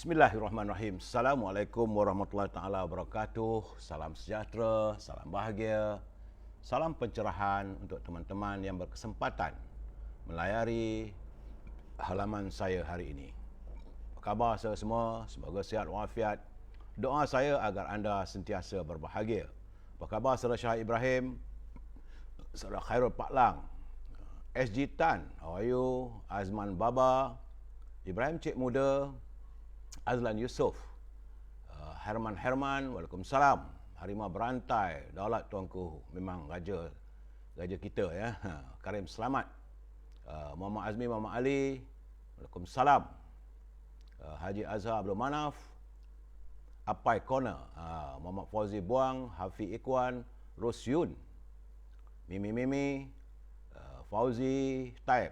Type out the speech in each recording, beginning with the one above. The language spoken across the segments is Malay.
Bismillahirrahmanirrahim. Assalamualaikum warahmatullahi taala wabarakatuh. Salam sejahtera, salam bahagia, salam pencerahan untuk teman-teman yang berkesempatan melayari halaman saya hari ini. Apa khabar saya semua? Semoga sihat walafiat. Doa saya agar anda sentiasa berbahagia. Apa khabar saudara Syah Ibrahim? Saudara Khairul Pak Lang, SG Tan, how are you? Azman Baba, Ibrahim Cik Muda, Azlan Yusof, Herman, Waalaikumsalam. Harimau Berantai, Daulat Tuanku, memang raja kita ya. Karim Selamat, Muhammad Azmi, Muhammad Ali, Waalaikumsalam. Haji Azhar Abdul Manaf, Apai Corner, Muhammad Fauzi Buang, Hafiz Ikwan, Rosyun, Mimi, Fauzi Taib,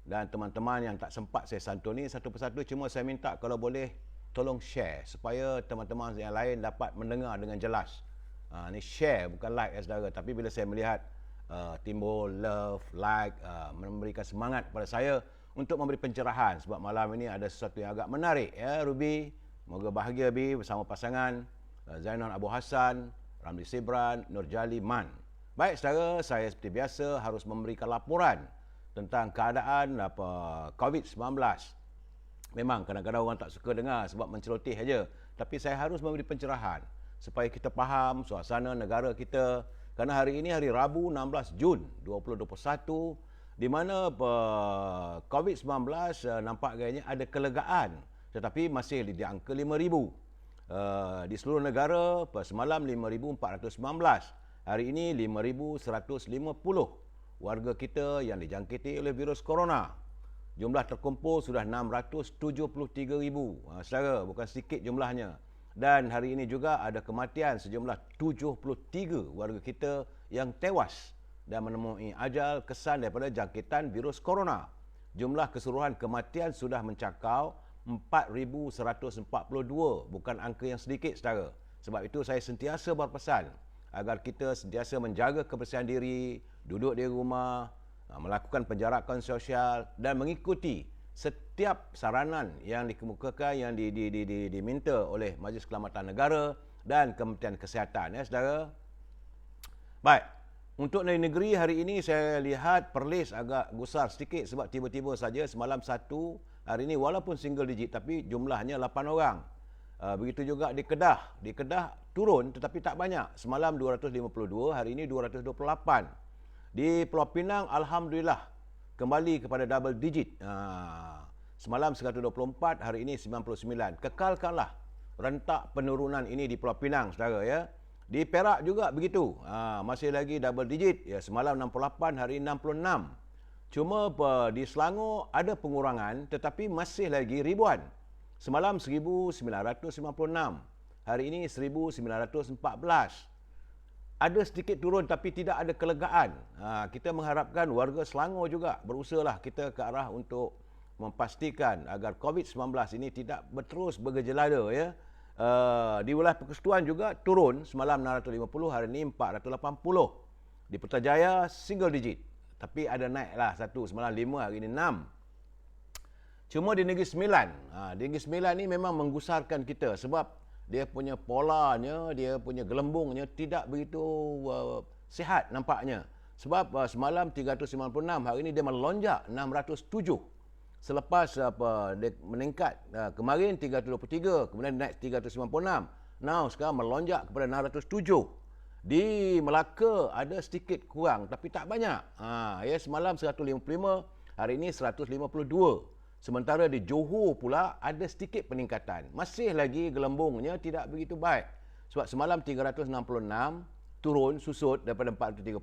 dan teman-teman yang tak sempat saya santuni satu persatu. Cuma saya minta kalau boleh tolong share supaya teman-teman yang lain dapat mendengar dengan jelas. Ini share bukan like ya saudara, tapi bila saya melihat timbul love, like, memberikan semangat kepada saya untuk memberi pencerahan, sebab malam ini ada sesuatu yang agak menarik ya Ruby. Moga bahagia Bi bersama pasangan Zainal Abu Hassan, Ramli Sibran, Nurjali Man. Baik saudara, saya seperti biasa harus memberikan laporan tentang keadaan COVID-19. Memang kadang-kadang orang tak suka dengar sebab menceloteh saja, tapi saya harus memberi pencerahan supaya kita faham suasana negara kita. Kerana hari ini hari Rabu 16 Jun 2021, di mana COVID-19 nampak gayanya ada kelegaan, tetapi masih di angka 5,000. Di seluruh negara semalam 5,419, hari ini 5,150 warga kita yang dijangkiti oleh virus corona. Jumlah terkumpul sudah 673,000. Saudara, bukan sedikit jumlahnya. Dan hari ini juga ada kematian sejumlah 73 warga kita yang tewas dan menemui ajal kesan daripada jangkitan virus corona. Jumlah keseluruhan kematian sudah mencakau 4,142. Bukan angka yang sedikit, saudara. Sebab itu saya sentiasa berpesan agar kita sentiasa menjaga kebersihan diri, duduk di rumah, melakukan penjarakan sosial dan mengikuti setiap saranan yang dikemukakan, yang diminta oleh Majlis Keselamatan Negara dan Kementerian Kesihatan ya saudara. Baik, untuk negeri hari ini saya lihat Perlis agak gusar sedikit sebab tiba-tiba saja semalam satu, hari ini walaupun single digit tapi jumlahnya 8 orang. Begitu juga di Kedah. Di Kedah turun tetapi tak banyak. Semalam 252, hari ini 228. Di Pulau Pinang, Alhamdulillah, kembali kepada double digit. Semalam 124, hari ini 99. Kekalkanlah rentak penurunan ini di Pulau Pinang, saudara ya. Di Perak juga begitu. Masih lagi double digit. Ya, semalam 68, hari ini 66. Cuma di Selangor ada pengurangan tetapi masih lagi ribuan. Semalam 1,956. Hari ini 1,914. Ada sedikit turun tapi tidak ada kelegaan. Kita mengharapkan warga Selangor juga berusahalah kita ke arah untuk memastikan agar COVID-19 ini tidak terus bergejolak ya. Di wilayah Persekutuan juga turun, semalam 650, hari ini 480. Di Putrajaya single digit. Tapi ada naiklah satu, semalam 5, hari ini 6. Cuma di Negeri Sembilan, di Negeri Sembilan ni memang menggusarkan kita sebab dia punya polanya, dia punya gelembungnya tidak begitu sihat nampaknya. Sebab semalam 396, hari ini dia melonjak 607. Selepas dia meningkat kemarin 323, kemudian naik 396. Now sekarang melonjak kepada 607. Di Melaka ada sedikit kurang tapi tak banyak. Ya, semalam 155, hari ini 152. Sementara di Johor pula ada sedikit peningkatan. Masih lagi gelembungnya tidak begitu baik. Sebab semalam 366 turun susut daripada 430,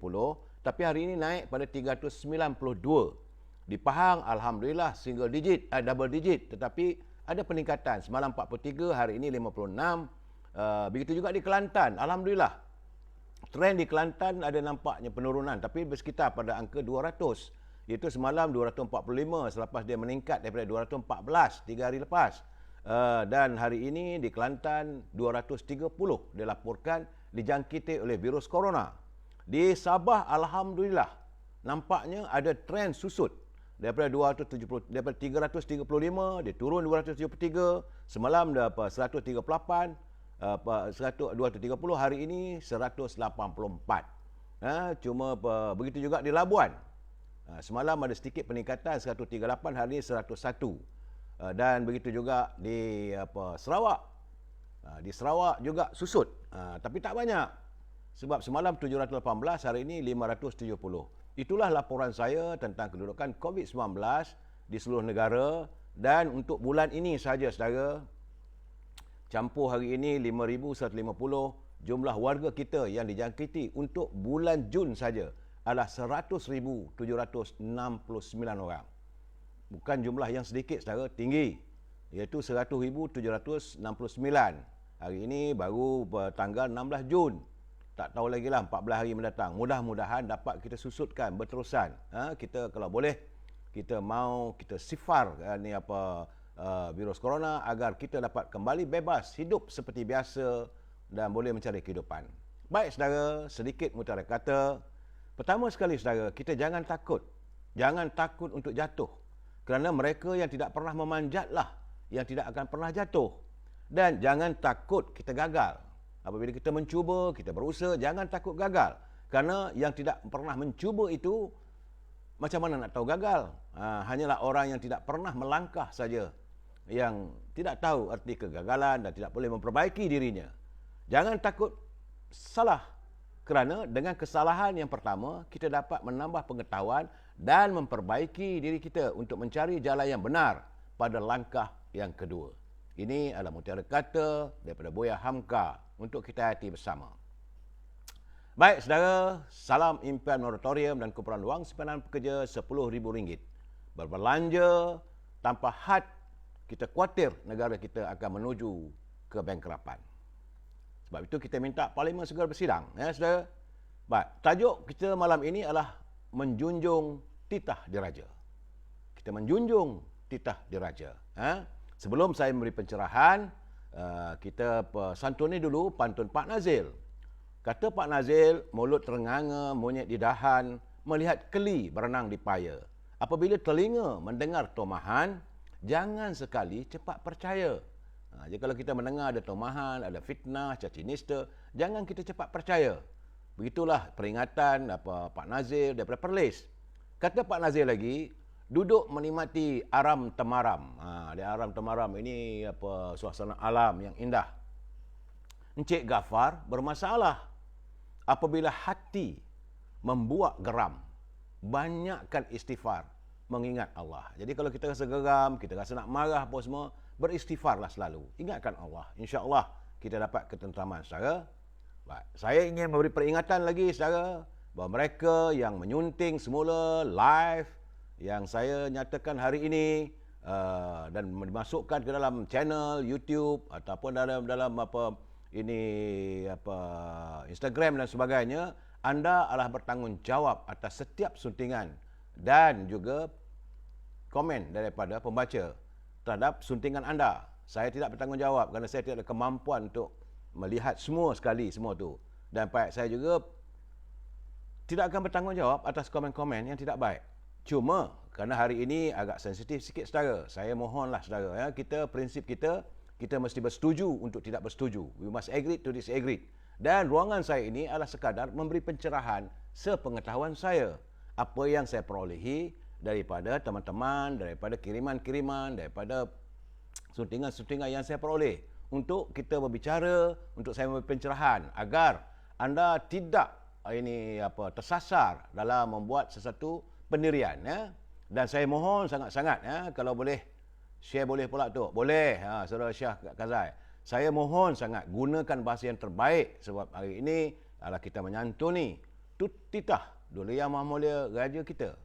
tapi hari ini naik pada 392. Di Pahang alhamdulillah single digit, double digit, tetapi ada peningkatan. Semalam 43, hari ini 56. Begitu juga di Kelantan, alhamdulillah. Trend di Kelantan ada nampaknya penurunan tapi bersekitar pada angka 200. Iaitu semalam 245 selepas dia meningkat daripada 214 3 hari lepas. Dan hari ini di Kelantan 230 dilaporkan dijangkiti oleh virus corona. Di Sabah alhamdulillah nampaknya ada trend susut daripada 335 dia turun 273, semalam dah 138, 230, hari ini 184. Cuma begitu juga di Labuan. Semalam ada sedikit peningkatan 138, hari ini 101. Dan begitu juga di Sarawak. Di Sarawak juga susut. Tapi tak banyak. Sebab semalam 718, hari ini 570. Itulah laporan saya tentang kedudukan COVID-19 di seluruh negara. Dan untuk bulan ini saja, saudara, campur hari ini 5,150, jumlah warga kita yang dijangkiti untuk bulan Jun saja adalah 100,769 orang. Bukan jumlah yang sedikit, saudara, tinggi, iaitu 100,769. Hari ini baru tanggal 16 Jun. Tak tahu lagi lah 14 hari mendatang. Mudah-mudahan dapat kita susutkan berterusan. Kita kalau boleh, kita sifar virus corona agar kita dapat kembali bebas hidup seperti biasa dan boleh mencari kehidupan. Baik, saudara, sedikit mutara kata. Pertama sekali, saudara, kita jangan takut. Jangan takut untuk jatuh. Kerana mereka yang tidak pernah memanjatlah yang tidak akan pernah jatuh. Dan jangan takut kita gagal. Apabila kita mencuba, kita berusaha, jangan takut gagal. Kerana yang tidak pernah mencuba itu, macam mana nak tahu gagal? Hanyalah orang yang tidak pernah melangkah saja yang tidak tahu arti kegagalan dan tidak boleh memperbaiki dirinya. Jangan takut salah, kerana dengan kesalahan yang pertama, kita dapat menambah pengetahuan dan memperbaiki diri kita untuk mencari jalan yang benar pada langkah yang kedua. Ini adalah mutiara kata daripada Buya Hamka untuk kita hati bersama. Baik, saudara, salam impian moratorium dan kumpulan wang simpanan pekerja RM10,000. Berbelanja tanpa had, kita khawatir negara kita akan menuju kebangkrapan. Sebab itu kita minta Parlimen segera bersidang, ya, saudara. Baik, tajuk kita malam ini adalah menjunjung titah diraja. Kita menjunjung titah diraja. Sebelum saya memberi pencerahan, kita santuni dulu pantun Pak Nazil. Kata Pak Nazil, mulut terenganga, monyet di dahan, melihat keli berenang di paya. Apabila telinga mendengar tomahan, jangan sekali cepat percaya. Jadi kalau kita mendengar ada tomahan, ada fitnah, caci nista, jangan kita cepat percaya. Begitulah peringatan Pak Nazil daripada Perlis. Kata Pak Nazil lagi, duduk menikmati aram temaram. Di aram temaram ini suasana alam yang indah. Encik Gafar bermasalah apabila hati membuat geram. Banyakkan istighfar, mengingat Allah. Jadi kalau kita rasa geram, kita rasa nak marah apa semua, beristighfarlah selalu. Ingatkan Allah. InsyaAllah kita dapat ketenteraman, saudara. Baik. Saya ingin memberi peringatan lagi, saudara, bahawa mereka yang menyunting semula live yang saya nyatakan hari ini dan dimasukkan ke dalam channel YouTube ataupun dalam Instagram dan sebagainya, anda adalah bertanggungjawab atas setiap suntingan dan juga komen daripada pembaca terhadap suntingan anda. Saya tidak bertanggungjawab kerana saya tidak ada kemampuan untuk melihat semua sekali semua tu. Dan saya juga tidak akan bertanggungjawab atas komen-komen yang tidak baik. Cuma kerana hari ini agak sensitif sikit, saudara, saya mohonlah, saudara, ya, prinsip kita mesti bersetuju untuk tidak bersetuju. We must agree to disagree. Dan ruangan saya ini adalah sekadar memberi pencerahan sepengetahuan saya. Apa yang saya perolehi daripada teman-teman, daripada kiriman-kiriman, daripada suntingan-suntingan yang saya peroleh. Untuk kita berbicara, untuk saya memberi pencerahan agar anda tidak tersasar dalam membuat sesuatu pendirian. Ya? Dan saya mohon sangat-sangat, ya, kalau boleh, share boleh pula tu. Boleh, Saudara Syah Kazai. Saya mohon sangat gunakan bahasa yang terbaik sebab hari ini adalah kita menyantuni titah Duli Yang Maha Mulia Raja kita.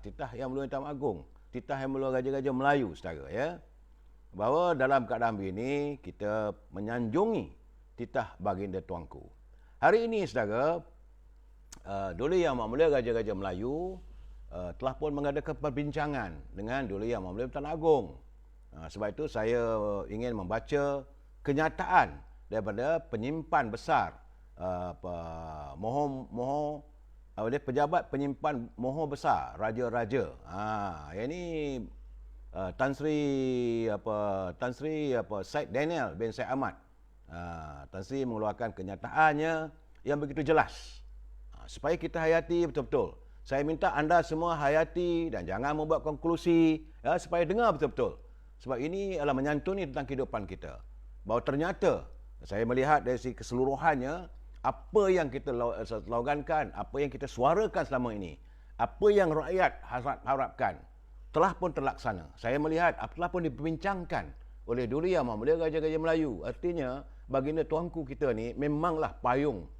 Titah Yang Mulia Tuan Agong, titah Yang Mulia Raja-Raja Melayu, saudara, ya. Bahawa dalam keadaan begini kita menyanjungi titah baginda tuanku. Hari ini, saudara, Duli Yang Maha Mulia Raja-Raja Melayu telah pun mengadakan perbincangan dengan Duli Yang Maha Mulia Tuan Agong. Sebab itu saya ingin membaca kenyataan daripada penyimpan besar Moho oleh pejabat penyimpan mohon besar raja-raja. Yang ni Tan Sri Syed Daniel bin Syed Ahmad. Tan Sri mengeluarkan kenyataannya yang begitu jelas. Supaya kita hayati betul-betul. Saya minta anda semua hayati dan jangan membuat konklusi, supaya dengar betul-betul. Sebab ini adalah menyantuni tentang kehidupan kita. Bahawa ternyata saya melihat dari segi keseluruhannya, apa yang kita slogankan, apa yang kita suarakan selama ini, apa yang rakyat harapkan, telah pun terlaksana. Saya melihat telah pun diperbincangkan oleh Duli Yang Maha Mulia Raja-Raja Melayu. Artinya, baginda tuanku kita ni memanglah payung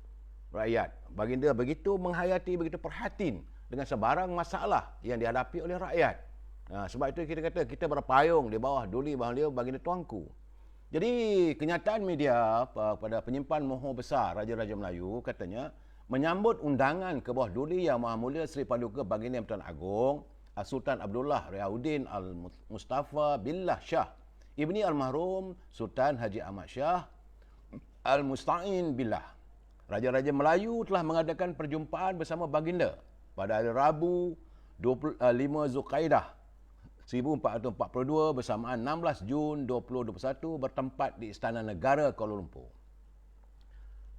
rakyat. Baginda begitu menghayati, begitu perhatiin dengan sebarang masalah yang dihadapi oleh rakyat. Sebab itu kita kata kita berpayung di bawah Duli Yang Maha Mulia baginda tuanku. Jadi kenyataan media pada penyimpan mohon besar Raja-Raja Melayu katanya menyambut undangan ke bawah Duli Yang Maha Mulia Seri Paduka Baginda Yang Pertuan Agong Sultan Abdullah Riauddin Al-Mustafa Billah Shah Ibni Almarhum Sultan Haji Ahmad Shah Al-Musta'in Billah. Raja-Raja Melayu telah mengadakan perjumpaan bersama baginda pada hari Rabu 5 Zulkaidah 1442 bersamaan 16 Jun 2021 bertempat di Istana Negara Kuala Lumpur.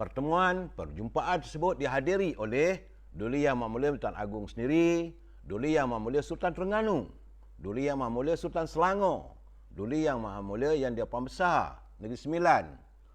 Perjumpaan tersebut dihadiri oleh Duli Yang Maha Mulia Tuan Agong sendiri, Duli Yang Maha Mulia Sultan Terengganu, Duli Yang Maha Mulia Sultan Selangor, Duli Yang Maha Mulia Yang Dian-Puan Besar Negeri Sembilan,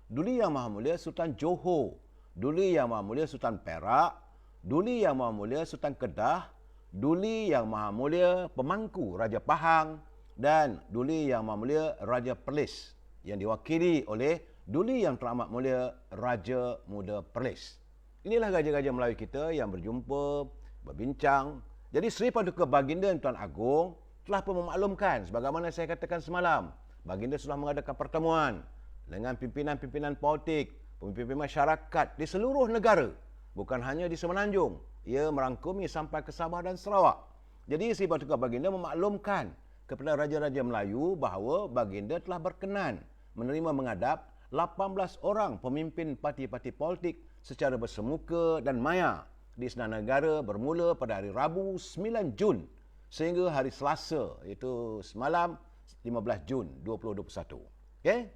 Duli Yang Maha Mulia Sultan Johor, Duli Yang Maha Mulia Sultan Perak, Duli Yang Maha Mulia Sultan Kedah, Duli Yang Maha Mulia Pemangku Raja Pahang dan Duli Yang Maha Mulia Raja Perlis yang diwakili oleh Duli Yang Teramat Mulia Raja Muda Perlis. Inilah raja-raja Melayu kita yang berjumpa, berbincang. Jadi Seri Paduka Baginda Tuan Agong telah pun memaklumkan sebagaimana saya katakan semalam. Baginda sudah mengadakan pertemuan dengan pimpinan-pimpinan politik, pemimpin masyarakat di seluruh negara. Bukan hanya di Semenanjung. Ia merangkumi sampai ke Sabah dan Sarawak. Jadi Seri Paduka Baginda memaklumkan kepada Raja-Raja Melayu bahawa baginda telah berkenan menerima menghadap 18 orang pemimpin parti-parti politik secara bersemuka dan maya di Istana Negara bermula pada hari Rabu 9 Jun sehingga hari Selasa iaitu semalam 15 Jun 2021. Okey?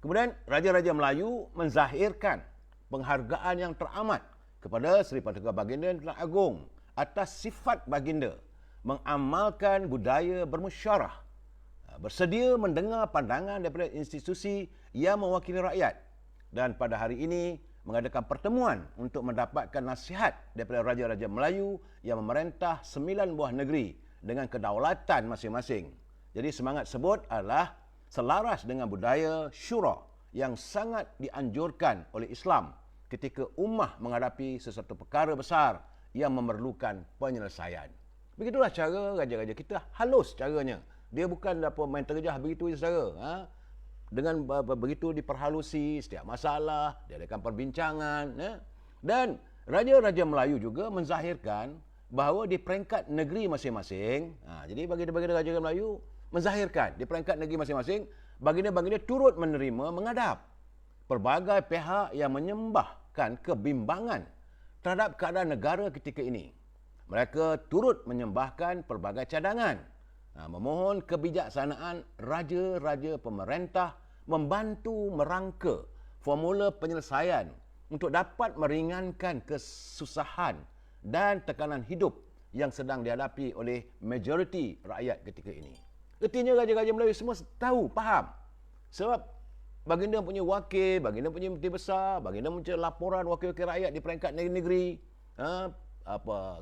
Kemudian Raja-Raja Melayu menzahirkan penghargaan yang teramat kepada Seri Paduka Baginda Tuan Agong atas sifat baginda mengamalkan budaya bermusyawarah, bersedia mendengar pandangan daripada institusi yang mewakili rakyat dan pada hari ini mengadakan pertemuan untuk mendapatkan nasihat daripada Raja-Raja Melayu yang memerintah 9 buah negeri dengan kedaulatan masing-masing. Jadi semangat tersebut adalah selaras dengan budaya syura yang sangat dianjurkan oleh Islam ketika ummah menghadapi sesuatu perkara besar yang memerlukan penyelesaian. Begitulah cara raja-raja kita, halus caranya. Dia bukan main terjah begitu saja. Dengan begitu diperhalusi setiap masalah, diadakan perbincangan. Dan Raja-Raja Melayu juga menzahirkan bahawa di peringkat negeri masing-masing, jadi baginda-baginda Raja-Raja Melayu menzahirkan di peringkat negeri masing-masing, baginda-baginda turut menerima menghadap pelbagai pihak yang menyembahkan kebimbangan terhadap keadaan negara ketika ini. Mereka turut menyembahkan pelbagai cadangan, memohon kebijaksanaan raja-raja pemerintah membantu merangka formula penyelesaian untuk dapat meringankan kesusahan dan tekanan hidup yang sedang dihadapi oleh majoriti rakyat ketika ini. Artinya raja-raja Melayu semua tahu, faham. Sebab baginda punya wakil, baginda punya menteri besar, baginda punya laporan wakil-wakil rakyat di peringkat negeri-negeri.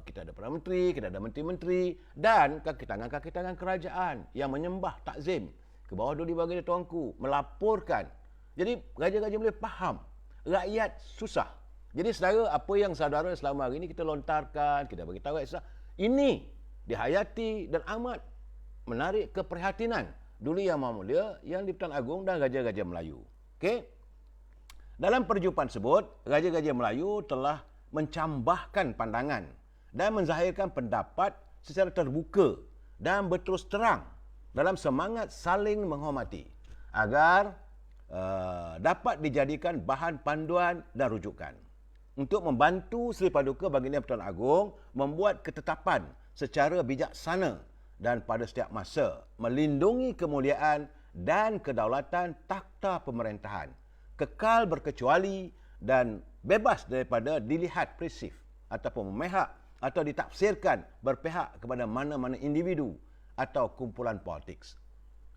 Kita ada Perdana Menteri, kita ada menteri-menteri dan kaki tangan kerajaan yang menyembah takzim ke bawah Duli Baginda Tuanku melaporkan. Jadi raja-raja Melayu faham rakyat susah. Jadi saudara, apa yang saudara selama hari ini kita lontarkan, kita bagi tahu rakyat susah, ini dihayati dan amat menarik keprihatinan Duli Yang Maha Mulia yang di-Pertuan Agong dan Raja-Raja Melayu. Okey. Dalam perjumpaan tersebut, Raja-Raja Melayu telah mencambahkan pandangan dan menzahirkan pendapat secara terbuka dan berterus terang dalam semangat saling menghormati agar dapat dijadikan bahan panduan dan rujukan. untuk membantu Seri Paduka Baginda Pertuan Agong membuat ketetapan secara bijaksana dan pada setiap masa melindungi kemuliaan dan kedaulatan takhta pemerintahan, kekal berkecuali dan bebas daripada dilihat presif ataupun memihak atau ditafsirkan berpihak kepada mana-mana individu atau kumpulan politik.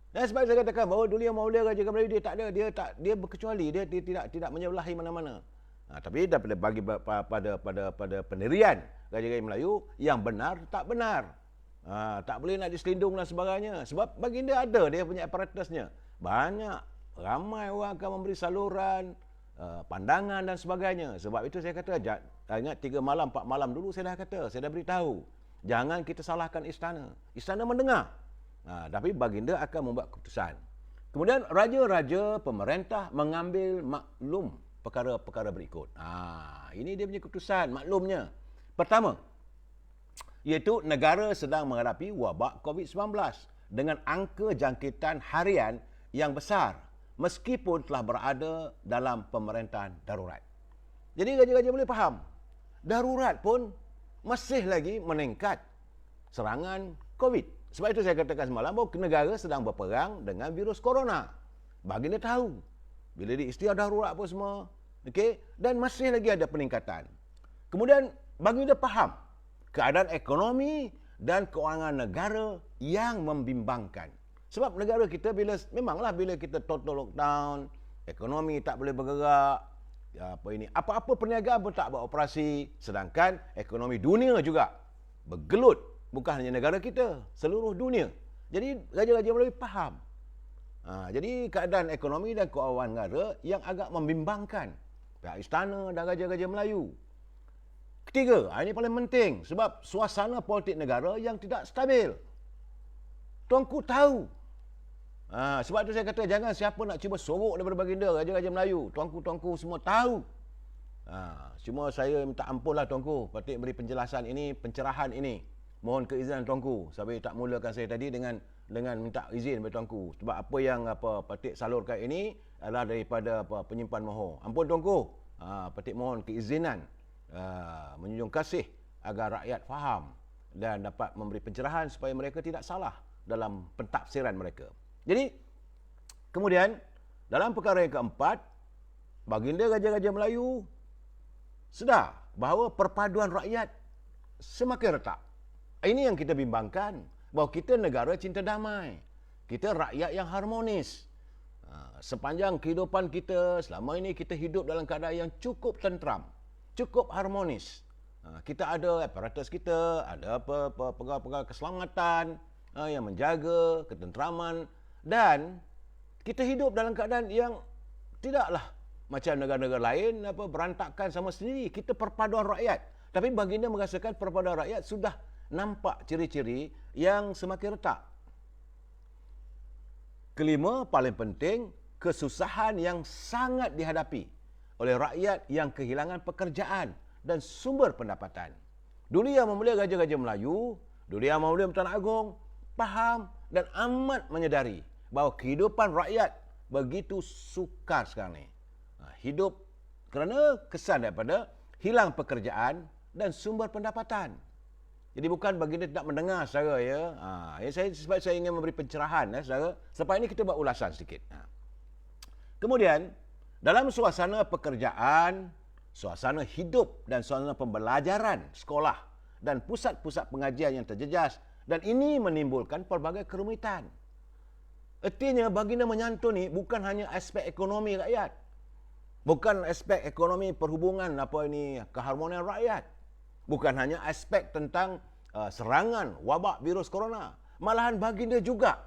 Dan sebab saya katakan bahawa dulu yang Maulia Raja Melayu dia berkecuali, dia tidak menyebelahi mana-mana. Tapi daripada bagi pada pendirian Raja Melayu yang benar tak benar. Tak boleh nak diselindung dan sebagainya. Sebab baginda ada dia punya aparatusnya. Banyak ramai orang akan memberi saluran, pandangan dan sebagainya. Sebab itu saya kata, ingat 3 malam, 4 malam dulu saya dah kata, saya dah beritahu. Jangan kita salahkan istana. Istana mendengar. Tapi baginda akan membuat keputusan. Kemudian raja-raja pemerintah mengambil maklum perkara-perkara berikut. Ini dia punya keputusan, maklumnya. Pertama, iaitu negara sedang menghadapi wabak COVID-19 dengan angka jangkitan harian yang besar meskipun telah berada dalam pemerintahan darurat. Jadi raja-raja boleh faham, darurat pun masih lagi meningkat serangan COVID. Sebab itu saya katakan semalam bahawa negara sedang berperang dengan virus corona. Baginda tahu bila di istilah darurat pun semua, okey, dan masih lagi ada peningkatan. Kemudian baginda faham keadaan ekonomi dan keuangan negara yang membimbangkan. Sebab negara kita memanglah bila kita total lockdown, ekonomi tak boleh bergerak, apa-apa perniagaan pun tak beroperasi, sedangkan ekonomi dunia juga bergelut, bukan hanya negara kita, seluruh dunia. Jadi raja-raja Melayu faham. Jadi keadaan ekonomi dan keuangan negara yang agak membimbangkan pihak istana dan raja-raja Melayu. Ketiga, ini paling penting sebab suasana politik negara yang tidak stabil. Tuanku tahu. Sebab itu saya kata jangan siapa nak cuba sorok daripada baginda raja-raja Melayu. Tuanku semua tahu. Cuma saya minta ampunlah tuanku, Patik beri penjelasan ini, pencerahan ini. Mohon keizinan tuanku. Sampai tak mulakan saya tadi dengan minta izin kepada tuanku. Sebab apa yang Patik salurkan ini adalah daripada penyimpan Mohor. Ampun tuanku. Patik mohon keizinan menjunjung kasih agar rakyat faham dan dapat memberi pencerahan supaya mereka tidak salah dalam pentafsiran mereka. Jadi, kemudian dalam perkara yang keempat, baginda raja-raja Melayu sedar bahawa perpaduan rakyat semakin retak. Ini yang kita bimbangkan, bahawa kita negara cinta damai. Kita rakyat yang harmonis. Sepanjang kehidupan kita, selama ini kita hidup dalam keadaan yang cukup tenteram, cukup harmonis. Kita ada aparatus kita, ada pegawai-pegawai keselamatan yang menjaga ketenteraman, dan kita hidup dalam keadaan yang tidaklah macam negara-negara lain berantakan sama sendiri. Kita perpaduan rakyat. Tapi baginda merasakan perpaduan rakyat sudah nampak ciri-ciri yang semakin retak. Kelima, paling penting, kesusahan yang sangat dihadapi oleh rakyat yang kehilangan pekerjaan dan sumber pendapatan. Dulu yang memulia raja-raja Melayu, dulu yang memulia Pertuan Agong, faham dan amat menyedari bahawa kehidupan rakyat begitu sukar sekarang ni. Hidup kerana kesan daripada hilang pekerjaan dan sumber pendapatan. Jadi bukan baginda tidak mendengar saudara ya. Sebab saya ingin memberi pencerahan saudara. Selepas ini kita buat ulasan sedikit. Kemudian dalam suasana pekerjaan, suasana hidup dan suasana pembelajaran sekolah dan pusat-pusat pengajian yang terjejas, dan ini menimbulkan pelbagai kerumitan. Artinya baginda menyantuni bukan hanya aspek ekonomi rakyat, bukan aspek ekonomi perhubungan keharmonian rakyat, bukan hanya aspek tentang serangan wabak virus corona, malahan baginda juga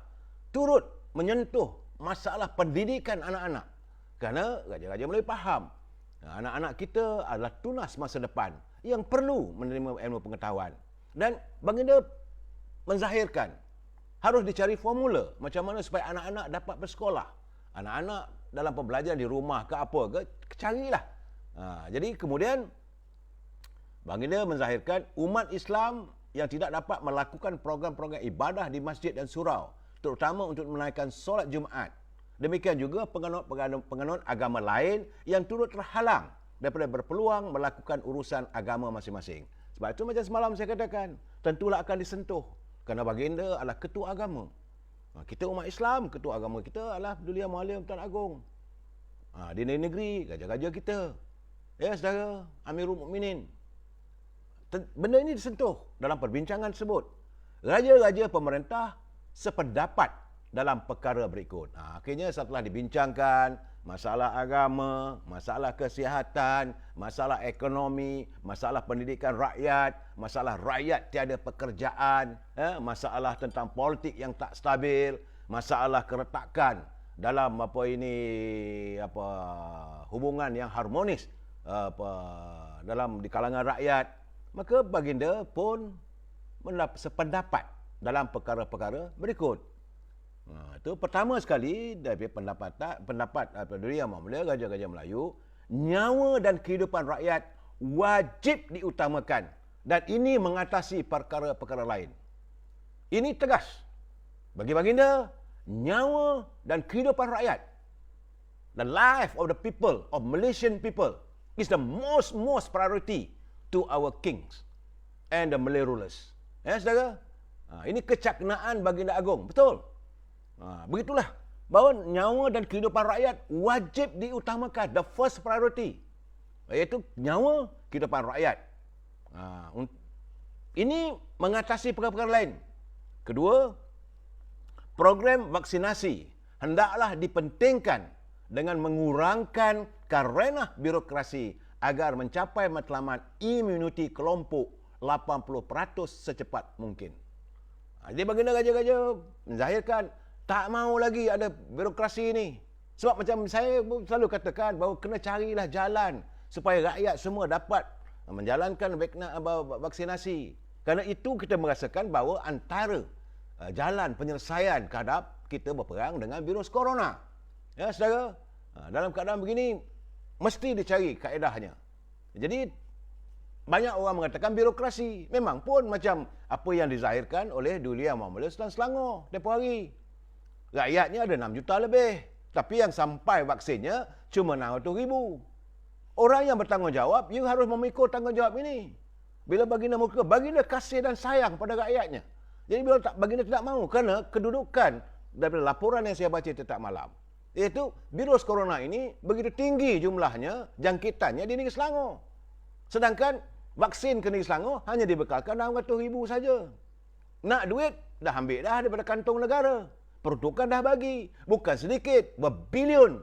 turut menyentuh masalah pendidikan anak-anak. Kerana raja-raja Melayu faham anak-anak kita adalah tunas masa depan yang perlu menerima ilmu pengetahuan. Dan baginda menzahirkan harus dicari formula macam mana supaya anak-anak dapat bersekolah. Anak-anak dalam pembelajaran di rumah ke apa ke, carilah. Jadi kemudian baginda menzahirkan umat Islam yang tidak dapat melakukan program-program ibadah di masjid dan surau, terutama untuk menaikkan solat Jumaat. Demikian juga penganut agama lain yang turut terhalang daripada berpeluang melakukan urusan agama masing-masing. Sebab itu macam semalam saya katakan, tentulah akan disentuh. Kerana baginda adalah ketua agama. Kita umat Islam, ketua agama kita adalah Duli Yang Mulia Tuan Agong. Di negeri, raja-raja kita. Ya, saudara, Amirul Mukminin. Benda ini disentuh dalam perbincangan tersebut. Raja-raja pemerintah sependapat dalam perkara berikut. Akhirnya setelah dibincangkan, masalah agama, masalah kesihatan, masalah ekonomi, masalah pendidikan rakyat, masalah rakyat tiada pekerjaan, masalah tentang politik yang tak stabil, masalah keretakan dalam hubungan yang harmonis di kalangan rakyat, maka baginda pun sependapat dalam perkara-perkara berikut. Itu pertama sekali dari pendapat Duli Yang Mulia Raja-Raja Melayu, nyawa dan kehidupan rakyat wajib diutamakan dan ini mengatasi perkara-perkara lain. Ini tegas. Bagi baginda, nyawa dan kehidupan rakyat, the life of the people, of Malaysian people, is the most priority to our kings and the Malay rulers. Ya, saudara? Ini kecaknaan baginda agung. Betul. Begitulah. Bahawa nyawa dan kehidupan rakyat wajib diutamakan. The first priority. Iaitu nyawa kehidupan rakyat. Ini mengatasi perkara-perkara lain. Kedua, program vaksinasi hendaklah dipentingkan dengan mengurangkan karenah birokrasi agar mencapai matlamat imuniti kelompok 80% secepat mungkin. Jadi baginda raja-raja menzahirkan tak mau lagi ada birokrasi ini. Sebab macam saya selalu katakan bahawa kena carilah jalan supaya rakyat semua dapat menjalankan vaksinasi. Kerana itu kita merasakan bahawa antara jalan penyelesaian terhadap kita berperang dengan virus corona. Ya, saudara, dalam keadaan begini mesti dicari kaedahnya. Jadi banyak orang mengatakan birokrasi. Memang pun macam apa yang dizahirkan oleh Duli Yang Mulia Sultan Selangor tempoh hari. Rakyatnya ada 6 juta lebih. Tapi yang sampai vaksinnya cuma 600,000. Orang yang bertanggungjawab, you harus memikul tanggungjawab ini. Bila baginda muka, baginda kasih dan sayang pada rakyatnya. Jadi bila baginda tidak mahu, kerana kedudukan daripada laporan yang saya baca setiap malam, iaitu virus corona ini begitu tinggi jumlahnya, jangkitannya di negeri Selangor. Sedangkan vaksin ke negeri Selangor hanya dibekalkan 600,000 saja. Nak duit, dah ambil dah daripada kantong negara. Peruntukan dah bagi. Bukan sedikit, berbilion.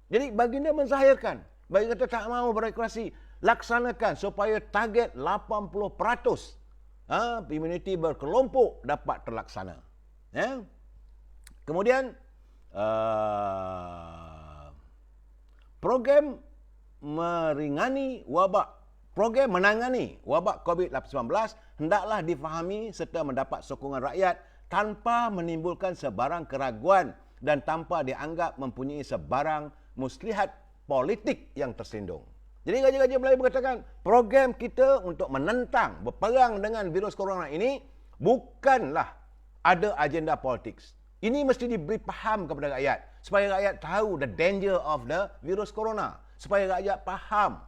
Jadi baginda menzahirkan. Baginda tak mahu birokrasi. Laksanakan supaya target 80% immunity berkelompok dapat terlaksana. Ya? Kemudian, program menangani wabak COVID-19 hendaklah difahami serta mendapat sokongan rakyat tanpa menimbulkan sebarang keraguan dan tanpa dianggap mempunyai sebarang muslihat politik yang tersindung. Jadi Raja-Raja Melayu mengatakan program kita untuk menentang, berperang dengan virus corona ini bukanlah ada agenda politik. Ini mesti diberi faham kepada rakyat supaya rakyat tahu the danger of the virus corona. Supaya rakyat faham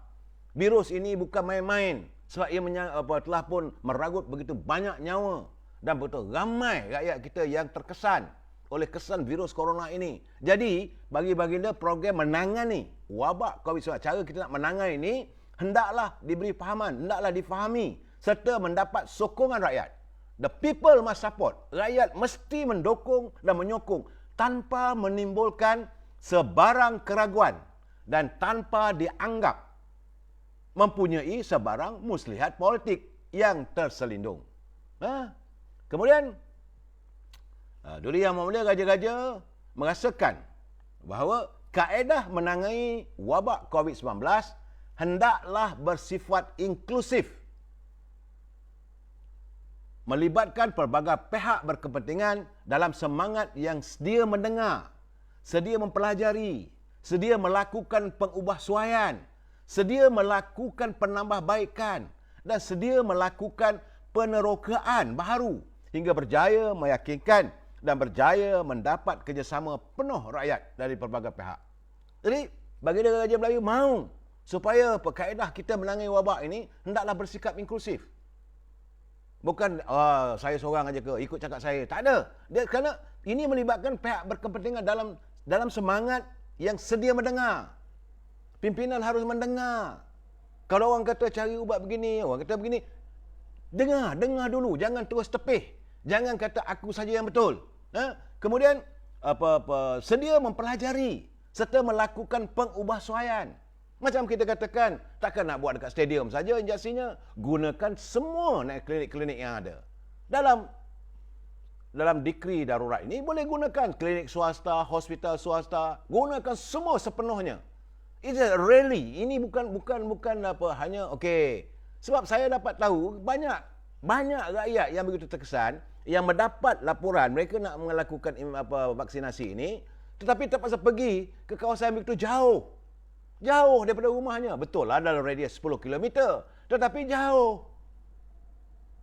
virus ini bukan main-main sebab ia telah pun meragut begitu banyak nyawa dan betul ramai rakyat kita yang terkesan oleh kesan virus corona ini. Jadi bagi baginda program menangani wabak COVID-19, cara kita nak menangani ini hendaklah diberi fahaman, hendaklah difahami serta mendapat sokongan rakyat. The people must support. Rakyat mesti mendukung dan menyokong tanpa menimbulkan sebarang keraguan dan tanpa dianggap mempunyai sebarang muslihat politik yang terselindung. Kemudian, Duli Yang Mulia Raja-Raja merasakan bahawa kaedah menangani wabak COVID-19 hendaklah bersifat inklusif, melibatkan pelbagai pihak berkepentingan dalam semangat yang sedia mendengar, sedia mempelajari, sedia melakukan pengubahsuaian, sedia melakukan penambahbaikan dan sedia melakukan penerokaan baharu hingga berjaya meyakinkan dan berjaya mendapat kerjasama penuh rakyat dari pelbagai pihak. Jadi, baginda Raja Melayu mahu supaya kaedah kita menangani wabak ini hendaklah bersikap inklusif. Bukan saya seorang aja ke ikut cakap saya. Tak ada. Dia kerana ini melibatkan pihak berkepentingan dalam semangat yang sedia mendengar. Pimpinan harus mendengar. Kalau orang kata cari ubat begini, orang kata begini, dengar dulu, jangan terus tepih. Jangan kata aku saja yang betul. Kemudian sedia mempelajari serta melakukan pengubahsuaian. Macam kita katakan, takkan nak buat dekat stadium saja injeksinya, gunakan semua klinik-klinik yang ada. Dalam dekri darurat ini boleh gunakan klinik swasta, hospital swasta, gunakan semua sepenuhnya. It's really, ini bukan hanya okey. Sebab saya dapat tahu banyak rakyat yang begitu terkesan yang mendapat laporan mereka nak melakukan vaksinasi ini, tetapi terpaksa pergi ke kawasan yang begitu jauh daripada rumahnya. Betul lah dalam radius 10 km, tetapi jauh.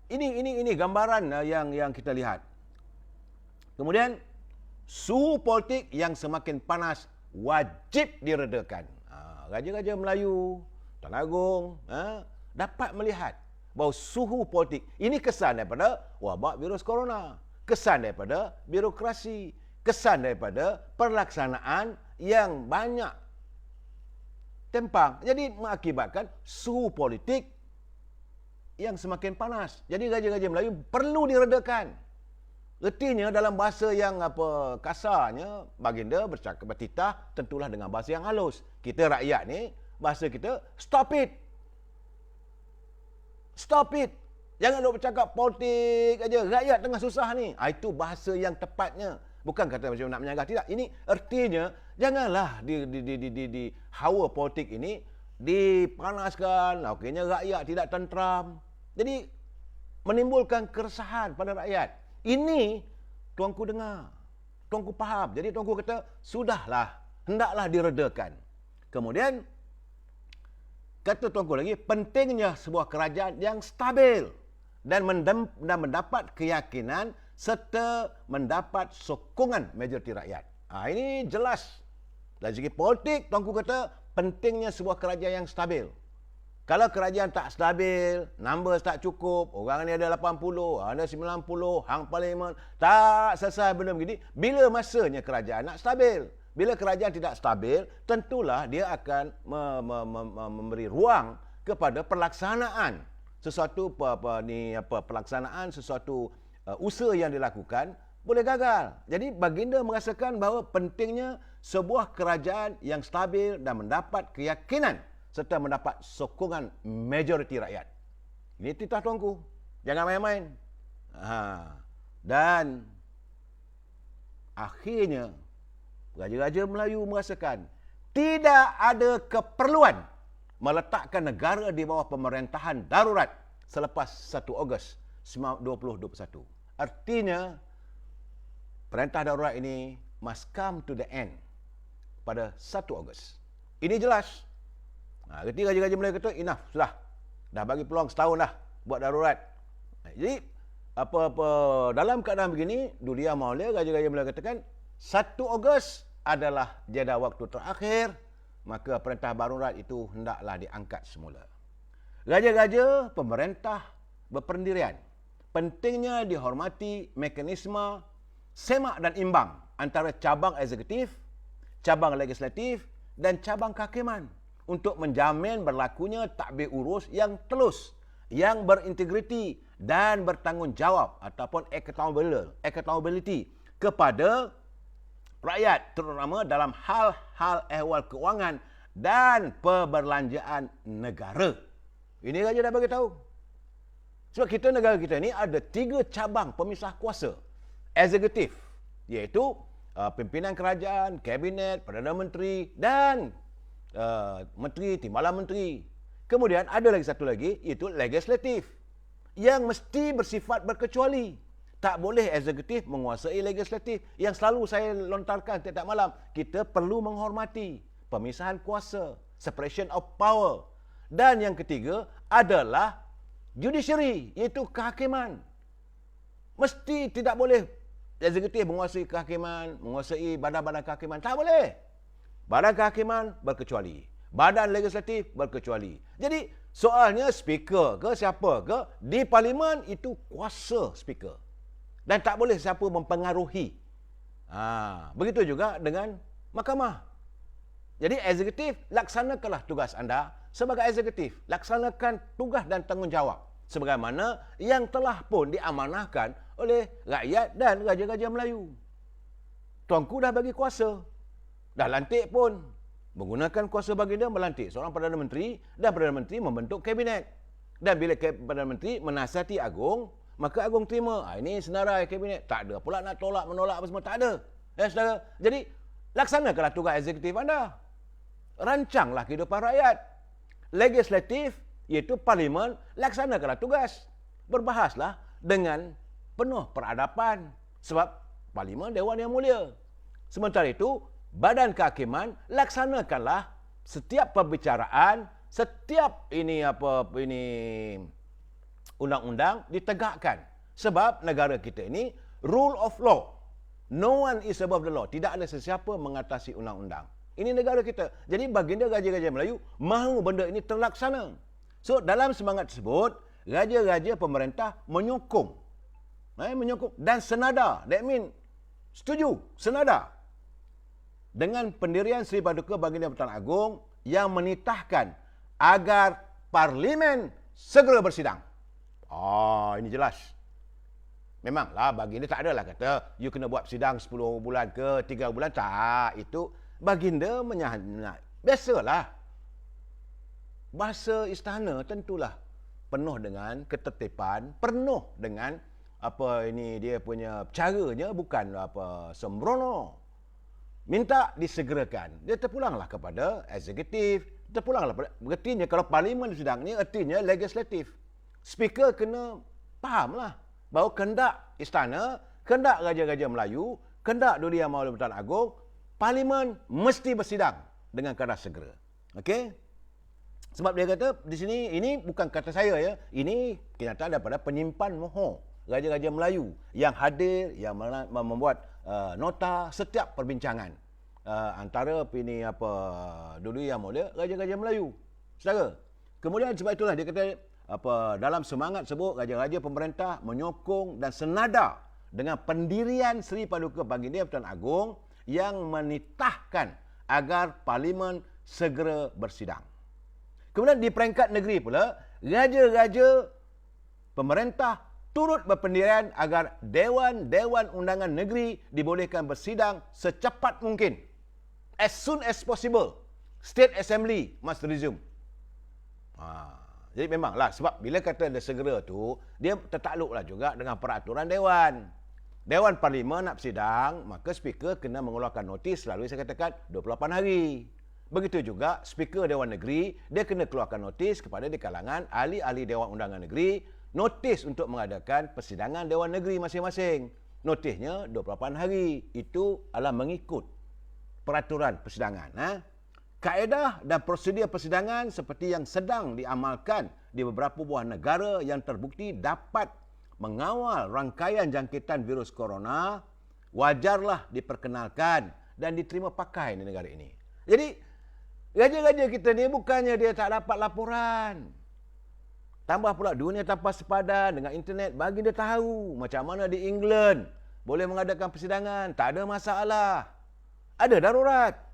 Ini gambaran yang kita lihat. Kemudian suhu politik yang semakin panas wajib diredakan. Raja-raja Melayu, Tan Agong dapat melihat bahawa suhu politik ini kesan daripada wabak virus corona, kesan daripada birokrasi, kesan daripada pelaksanaan yang banyak tempang. Jadi mengakibatkan suhu politik yang semakin panas. Jadi raja-raja Melayu perlu diredakan. Ertinya dalam bahasa yang kasarnya, baginda bertitah tentulah dengan bahasa yang halus. Kita rakyat ni, bahasa kita, stop it. Stop it. Jangan duk bercakap politik aja. Rakyat tengah susah ni. Itu bahasa yang tepatnya. Bukan kata macam nak menyanggah. Tidak. Ini ertinya, janganlah di hawa politik ini dipanaskan. Okeynya rakyat tidak tentram. Jadi, menimbulkan keresahan pada rakyat. Ini tuanku dengar, tuanku faham. Jadi tuanku kata, sudahlah, hendaklah diredakan. Kemudian, kata tuanku lagi, pentingnya sebuah kerajaan yang stabil dan mendapat keyakinan serta mendapat sokongan majoriti rakyat. Ini jelas. Dari segi politik, tuanku kata, pentingnya sebuah kerajaan yang stabil. Kalau kerajaan tak stabil, numbers tak cukup, orang ni ada 80, ada 90, hang parlimen, tak selesai benda begini, bila masanya kerajaan nak stabil? Bila kerajaan tidak stabil, tentulah dia akan memberi ruang kepada pelaksanaan sesuatu pelaksanaan sesuatu usaha yang dilakukan boleh gagal. Jadi baginda merasakan bahawa pentingnya sebuah kerajaan yang stabil dan mendapat keyakinan serta mendapat sokongan majoriti rakyat. Ini titah tuanku. Jangan main-main. Dan akhirnya raja-raja Melayu merasakan tidak ada keperluan meletakkan negara di bawah pemerintahan darurat selepas 1 Ogos 2021. Artinya perintah darurat ini must come to the end pada 1 Ogos. Ini jelas. Ketika raja-raja Melayu kata, enough, sudah. Dah bagi peluang setahun dah buat darurat. Jadi, dalam keadaan begini, Dulia Maulia, raja-raja Melayu katakan, 1 Ogos adalah jeda waktu terakhir, maka perintah darurat itu hendaklah diangkat semula. Raja-raja, pemerintah berpendirian. Pentingnya dihormati mekanisme semak dan imbang antara cabang eksekutif, cabang legislatif, dan cabang kehakiman untuk menjamin berlakunya tadbir urus yang telus, yang berintegriti dan bertanggungjawab ataupun accountability kepada rakyat, terutama dalam hal-hal ehwal keuangan dan perbelanjaan negara. Ini raja dah bagi tahu. Sebab negara kita ni ada 3 cabang pemisah kuasa. Eksekutif, iaitu pimpinan kerajaan, kabinet, Perdana Menteri dan menteri, timbalan menteri. Kemudian ada lagi satu lagi, iaitu legislatif, yang mesti bersifat berkecuali. Tak boleh eksekutif menguasai legislatif. Yang selalu saya lontarkan setiap malam, kita perlu menghormati pemisahan kuasa, separation of power. Dan yang ketiga adalah judiciary, iaitu kehakiman. Mesti tidak boleh eksekutif menguasai kehakiman, menguasai badan-badan kehakiman. Tak boleh. Badan kehakiman berkecuali. badan legislatif berkecuali. Jadi soalnya speaker ke siapa ke di parlimen itu kuasa speaker. Dan tak boleh siapa mempengaruhi. Begitu juga dengan mahkamah. Jadi eksekutif, laksanakanlah tugas anda sebagai eksekutif. Laksanakan tugas dan tanggungjawab sebagaimana yang telah pun diamanahkan oleh rakyat dan raja-raja Melayu. Tuanku dah bagi kuasa. Dah lantik pun. Menggunakan kuasa baginda melantik seorang Perdana Menteri dan Perdana Menteri membentuk kabinet. Dan bila Perdana Menteri menasihati Agung, maka Agung terima. Ini senarai kabinet. Tak ada pula nak tolak, menolak apa semua. Tak ada. Saudara. Jadi, laksanakanlah tugas eksekutif anda. Rancanglah kehidupan rakyat. Legislatif, iaitu parlimen, laksanakanlah tugas. Berbahaslah dengan penuh peradaban. Sebab parlimen Dewan Yang Mulia. Sementara itu, Badan Kehakiman laksanakanlah setiap perbicaraan, setiap undang-undang ditegakkan. Sebab negara kita ini rule of law. No one is above the law. Tidak ada sesiapa mengatasi undang-undang. Ini negara kita. Jadi baginda Raja-Raja Melayu mahu benda ini terlaksana. So dalam semangat tersebut, raja-raja pemerintah menyokong. Menyokong dan senada. That mean setuju, senada dengan pendirian Seri Paduka Baginda Pertuan Agong yang menitahkan agar parlimen segera bersidang. Ini jelas. Memanglah baginda tak adalah kata you kena buat sidang 10 bulan ke 3 bulan. Tak, itu baginda biasalah. Bahasa istana tentulah penuh dengan ketertiban, penuh dengan dia punya caranya bukan sembrono. Minta disegerakan. Dia terpulanglah kepada eksekutif. Terpulanglah. Artinya kalau parlimen sidang ni artinya legislatif. Speaker kena fahamlah bahawa kehendak istana, kehendak Raja-Raja Melayu, kehendak Duli Yang Maha Pertuan Agong, parlimen mesti bersidang dengan keadaan segera. Okey? Sebab dia kata di sini, ini bukan kata saya ya. Ini kenyataan daripada penyimpan mohon Raja-Raja Melayu yang hadir, yang membuat nota setiap perbincangan antara Duli Yang Mulia Raja-Raja Melayu. Saudara. Kemudian sebab itulah dia kata dalam semangat tersebut raja-raja pemerintah menyokong dan senada dengan pendirian Seri Paduka Baginda Pertuan Agong yang menitahkan agar parlimen segera bersidang. Kemudian di peringkat negeri pula, raja-raja pemerintah turut berpendirian agar Dewan Undangan Negeri dibolehkan bersidang secepat mungkin. As soon as possible. State Assembly must resume. Jadi memanglah, sebab bila kata dia segera tu, dia tertakluklah juga dengan peraturan Dewan. Dewan Parlimen nak bersidang, maka Speaker kena mengeluarkan notis selalu saya katakan 28 hari. Begitu juga Speaker Dewan Negeri, dia kena keluarkan notis kepada di kalangan ahli-ahli Dewan Undangan Negeri, notis untuk mengadakan persidangan Dewan Negeri masing-masing. Notisnya 28 hari. Itu adalah mengikut peraturan persidangan. Kaedah dan prosedur persidangan seperti yang sedang diamalkan di beberapa buah negara yang terbukti dapat mengawal rangkaian jangkitan virus corona, wajarlah diperkenalkan dan diterima pakai di negara ini. Jadi, raja-raja kita ni bukannya dia tak dapat laporan. Tambah pula dunia tanpa sepadan dengan internet, bagi dia tahu macam mana di England boleh mengadakan persidangan, tak ada masalah. Ada darurat.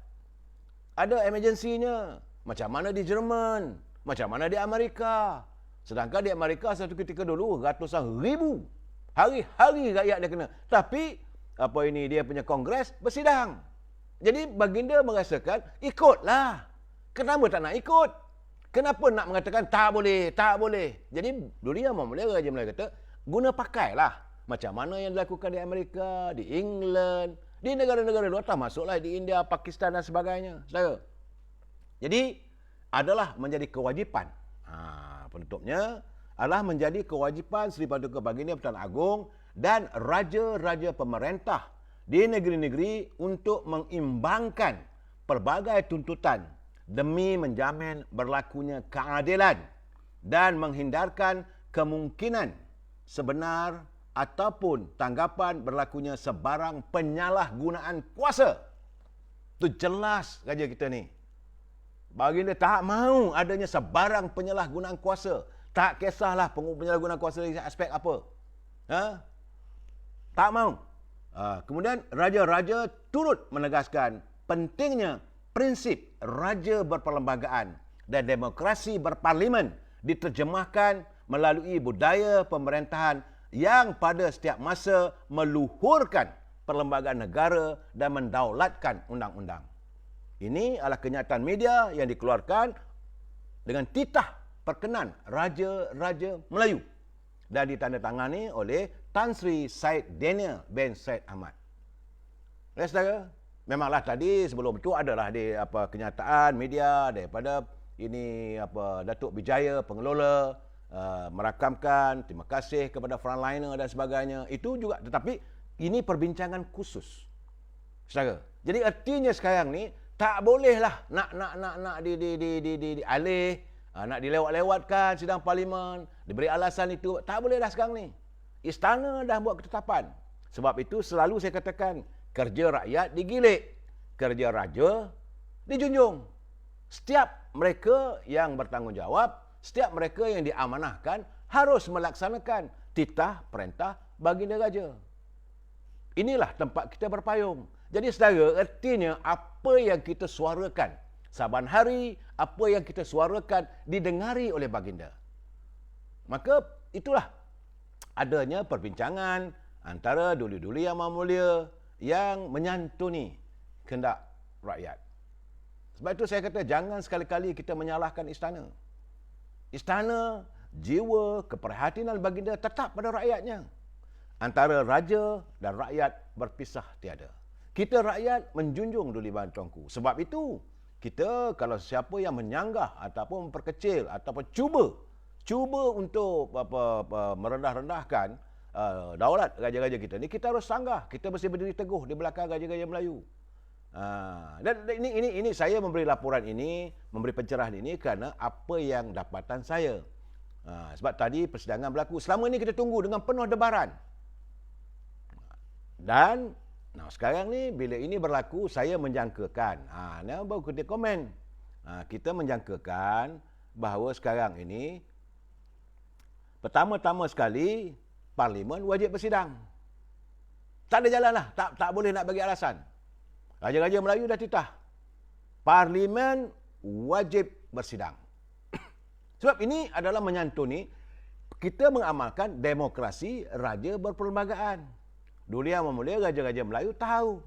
Ada emergensinya. Macam mana di Jerman, macam mana di Amerika. Sedangkan di Amerika satu ketika dulu ratusan ribu hari-hari rakyat dia kena. Tapi dia punya kongres bersidang. Jadi baginda merasakan ikutlah. Kenapa tak nak ikut? Kenapa nak mengatakan tak boleh, tak boleh? Jadi Duli Yang Maha Mulia Raja Melayu kata guna pakailah macam mana yang dilakukan di Amerika, di England, di negara-negara luar, termasuklah di India, Pakistan dan sebagainya. Saudara. Jadi adalah menjadi kewajipan. Penutupnya adalah menjadi kewajipan Seri Paduka Baginda Pertuan Agong dan raja-raja pemerintah di negeri-negeri untuk mengimbangkan pelbagai tuntutan demi menjamin berlakunya keadilan dan menghindarkan kemungkinan sebenar ataupun tanggapan berlakunya sebarang penyalahgunaan kuasa. Itu jelas raja kita ni. Baginda tak mahu adanya sebarang penyalahgunaan kuasa. Tak kisahlah penyalahgunaan kuasa dari aspek apa. Ha? Tak mahu. Kemudian raja-raja turut menegaskan pentingnya prinsip raja berperlembagaan dan demokrasi berparlimen diterjemahkan melalui budaya pemerintahan yang pada setiap masa meluhurkan perlembagaan negara dan mendaulatkan undang-undang. Ini adalah kenyataan media yang dikeluarkan dengan titah perkenan Raja-Raja Melayu dan ditandatangani oleh Tan Sri Syed Daniel bin Syed Ahmad. Saudara, memanglah tadi sebelum itu adalah kenyataan media daripada ini Datuk Bijaya pengelola merakamkan terima kasih kepada frontliner dan sebagainya. Itu juga, tetapi ini perbincangan khusus. Saudara. Jadi artinya sekarang ni tak bolehlah nak dialih, nak dilewat-lewatkan sidang parlimen, diberi alasan itu. Tak boleh dah sekarang ni. Istana dah buat ketetapan. Sebab itu selalu saya katakan, kerja rakyat digilik, kerja raja dijunjung. Setiap mereka yang bertanggungjawab, setiap mereka yang diamanahkan harus melaksanakan titah perintah baginda raja. Inilah tempat kita berpayung. Jadi saudara, artinya apa yang kita suarakan saban hari, apa yang kita suarakan didengari oleh baginda. Maka itulah adanya perbincangan antara duli-duli yang mulia yang menyantuni kehendak rakyat. Sebab itu saya kata jangan sekali-kali kita menyalahkan istana. Istana, jiwa, keprihatinan baginda tetap pada rakyatnya. Antara raja dan rakyat berpisah tiada. Kita rakyat menjunjung duli bahan tuanku. Sebab itu, kita kalau siapa yang menyanggah ataupun memperkecil ataupun cuba untuk merendah-rendahkan daulat raja-raja kita ni, kita harus sanggah. Kita mesti berdiri teguh di belakang raja-raja Melayu. Dan ini saya memberi laporan ini, memberi pencerahan ini kerana apa yang dapatan saya. Sebab tadi persidangan berlaku. Selama ini kita tunggu dengan penuh debaran. Dan sekarang ni bila ini berlaku, saya menjangkakan. Baru kita komen. Kita menjangkakan bahawa sekarang ini pertama-tama sekali parlimen wajib bersidang. Tak ada jalan lah. Tak boleh nak bagi alasan. Raja-raja Melayu dah titah. Parlimen wajib bersidang. Sebab ini adalah menyantuni kita mengamalkan demokrasi raja berperlembagaan. Dulu yang memulia raja-raja Melayu tahu.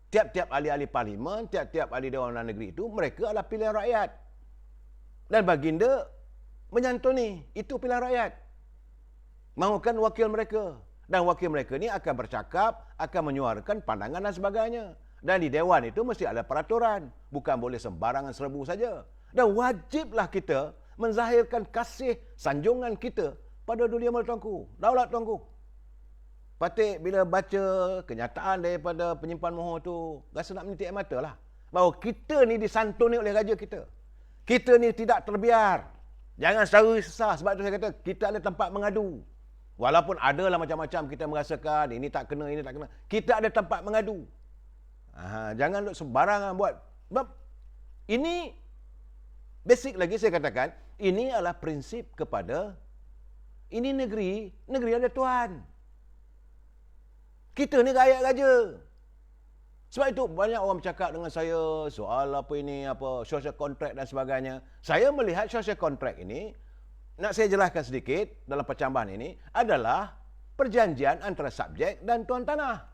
Tiap-tiap ahli-ahli parlimen, tiap-tiap ahli Dewan Negeri itu, mereka adalah pilihan rakyat. Dan baginda menyantuni, itu pilihan rakyat. Mahukan wakil mereka. Dan wakil mereka ni akan bercakap, akan menyuarakan pandangan dan sebagainya. Dan di Dewan itu mesti ada peraturan. Bukan boleh sembarangan serbu saja. Dan wajiblah kita menzahirkan kasih sanjungan kita pada dunia mulia tuanku, daulat tuanku. Patik bila baca kenyataan daripada penyimpan mohon tu, rasa nak menitik air mata lah. Bahawa kita ni disantuni oleh raja kita. Kita ni tidak terbiar. Jangan secara sesah. Sebab tu saya kata, kita ada tempat mengadu. Walaupun adalah macam-macam kita merasakan, ini tak kena, ini tak kena. Kita ada tempat mengadu. Jangan duk sembarangan buat. Sebab ini, basic lagi saya katakan, ini adalah prinsip kepada, ini negeri ada Tuhan. Kita ni rakyat raja. Sebab itu banyak orang bercakap dengan saya soal social contract dan sebagainya. Saya melihat social contract ini, nak saya jelaskan sedikit dalam percambahan ini, adalah perjanjian antara subjek dan tuan tanah.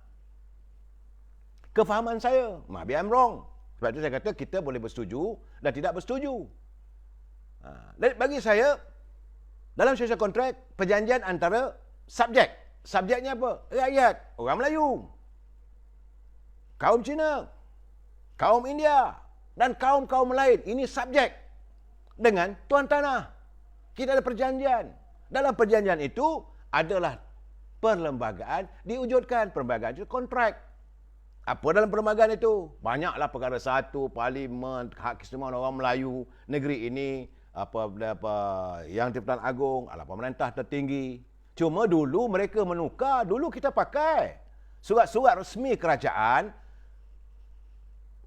Kefahaman saya, maybe I'm wrong. Sebab itu saya kata kita boleh bersetuju dan tidak bersetuju. Dan bagi saya, dalam social contract, perjanjian antara subjek. Subjeknya apa? Rakyat, orang Melayu, kaum Cina, kaum India, dan kaum-kaum lain. Ini subjek dengan tuan tanah. Kita ada perjanjian. Dalam perjanjian itu adalah perlembagaan diwujudkan. Perlembagaan itu kontrak. Apa dalam perlembagaan itu? Banyaklah perkara satu, parlimen, hak keistimewaan orang Melayu, negeri ini, yang Di-Pertuan Agong, adalah pemerintah tertinggi. Cuma dulu mereka menukar, dulu kita pakai surat-surat resmi kerajaan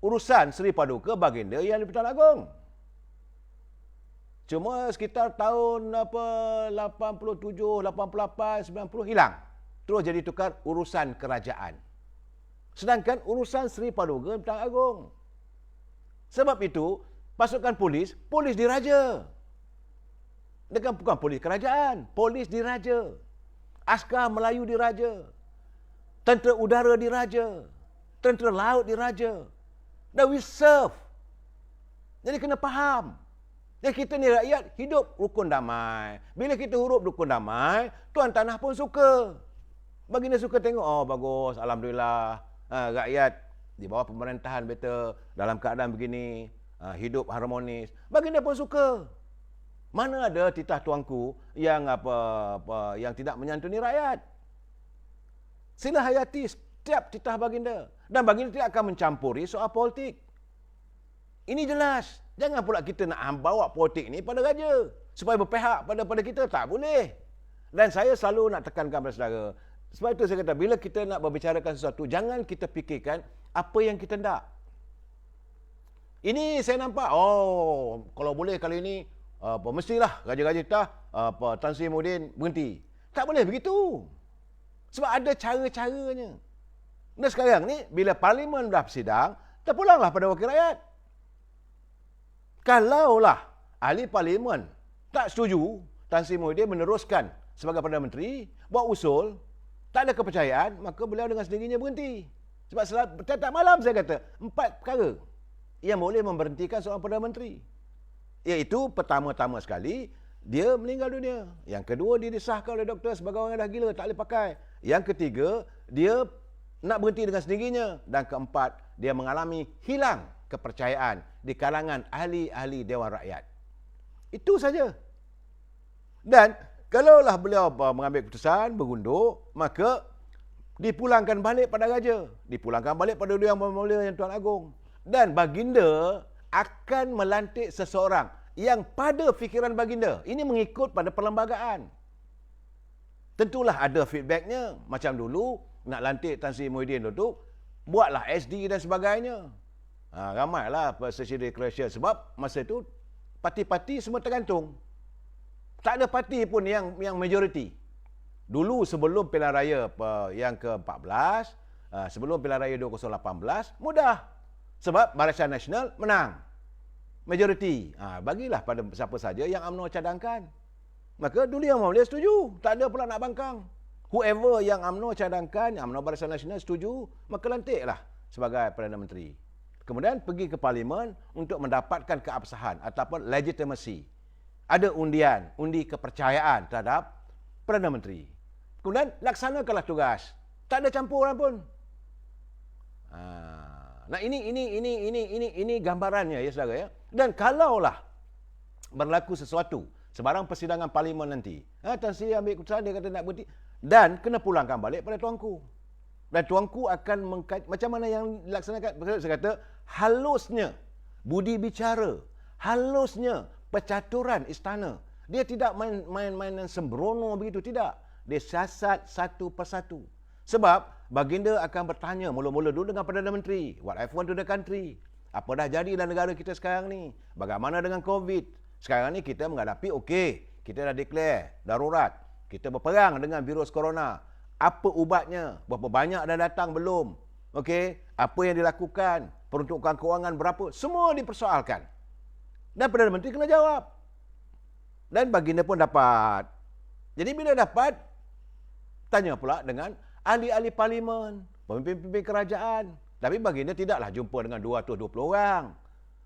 urusan Seri Paduka Baginda Yang Di-Pertuan Agong. Cuma sekitar tahun 87, 88, 90 hilang. Terus jadi tukar urusan kerajaan. Sedangkan urusan Sri Paduka Bintang Agung. Sebab itu, pasukan polis diraja. Dengan bukan polis kerajaan, polis diraja. Askar Melayu diraja. Tentera udara diraja. Tentera laut diraja. Dan we serve. Jadi kena faham. Jadi kita ni rakyat hidup rukun damai. Bila kita hidup rukun damai, tuan tanah pun suka. Baginda suka tengok, oh bagus, alhamdulillah. Rakyat di bawah pemerintahan betul, dalam keadaan begini, hidup harmonis. Baginda pun suka. Mana ada titah tuanku yang yang tidak menyantuni rakyat. Sila hayati setiap titah baginda. Dan baginda tidak akan mencampuri soal politik. Ini jelas. Jangan pula kita nak bawa politik ni pada raja. Supaya berpihak pada kita. Tak boleh. Dan saya selalu nak tekankan kepada saudara. Sebab itu saya kata, bila kita nak berbicarakan sesuatu, jangan kita fikirkan apa yang kita nak. Ini saya nampak, oh, kalau boleh kali ini, mestilah raja-raja kita, Tan Sri Muhyiddin berhenti. Tak boleh begitu. Sebab ada cara-caranya. Dan sekarang ni, bila parlimen dah bersidang, terpulanglah pada wakil rakyat. Kalaulah ahli parlimen tak setuju Tan Sri Muhyiddin meneruskan sebagai Perdana Menteri, buat usul, tak ada kepercayaan, maka beliau dengan sendirinya berhenti. Sebab setiap malam saya kata, 4 perkara yang boleh memberhentikan seorang Perdana Menteri. Iaitu pertama-tama sekali, dia meninggal dunia. Yang kedua, dia disahkan oleh doktor sebagai orang yang dah gila, tak boleh pakai. Yang ketiga, dia nak berhenti dengan sendirinya. Dan keempat, dia mengalami hilang kepercayaan di kalangan ahli-ahli Dewan Rakyat. Itu saja. Dan kalaulah beliau mengambil keputusan, berunduk, maka dipulangkan balik pada raja. Dipulangkan balik pada Yang Mulia Yang Tuan Agong. Dan baginda akan melantik seseorang yang pada fikiran baginda. Ini mengikut pada perlembagaan. Tentulah ada feedbacknya. Macam dulu, nak lantik Tan Sri Muhyiddin dulu, buatlah SD dan sebagainya. Ramailah sesi declaration. Sebab masa itu, parti-parti semua tergantung. Tak ada parti pun yang majoriti. Dulu sebelum pilihan raya yang ke-14, sebelum pilihan raya 2018, mudah. Sebab Barisan Nasional menang. Majoriti. Bagilah pada siapa saja yang UMNO cadangkan. Maka dulu Yang Mulia setuju. Tak ada pula nak bangkang. Whoever yang UMNO cadangkan, UMNO Barisan Nasional setuju, maka lantiklah sebagai Perdana Menteri. Kemudian pergi ke Parlimen untuk mendapatkan keabsahan ataupun legitimacy. Ada undian, undi kepercayaan terhadap Perdana Menteri. Kemudian laksanakanlah tugas. Tak ada campuran pun. Nah ini gambarannya ya saudara ya. Dan kalaulah berlaku sesuatu sebarang persidangan parlimen nanti, Tan Sri ambil keputusan, dia kata nak berhenti dan kena pulangkan balik pada tuanku. Dan tuanku akan macam mana yang dilaksanakan. Saya kata halusnya budi bicara, halusnya percaturan istana. Dia tidak main-mainan sembrono begitu, tidak. Dia siasat satu persatu. Sebab baginda akan bertanya mula-mula dulu dengan Perdana Menteri, what I've want to the country. Apa dah jadi dalam negara kita sekarang ni? Bagaimana dengan COVID? Sekarang ni kita menghadapi, kita dah declare darurat. Kita berperang dengan virus corona. Apa ubatnya? Berapa banyak dah datang belum? Apa yang dilakukan? Peruntukan kewangan berapa? Semua dipersoalkan. Dan Perdana Menteri kena jawab. Dan baginda pun dapat. Jadi bila dapat, tanya pula dengan ahli-ahli parlimen, pemimpin-pemimpin kerajaan. Tapi baginda tidaklah jumpa dengan 220 orang.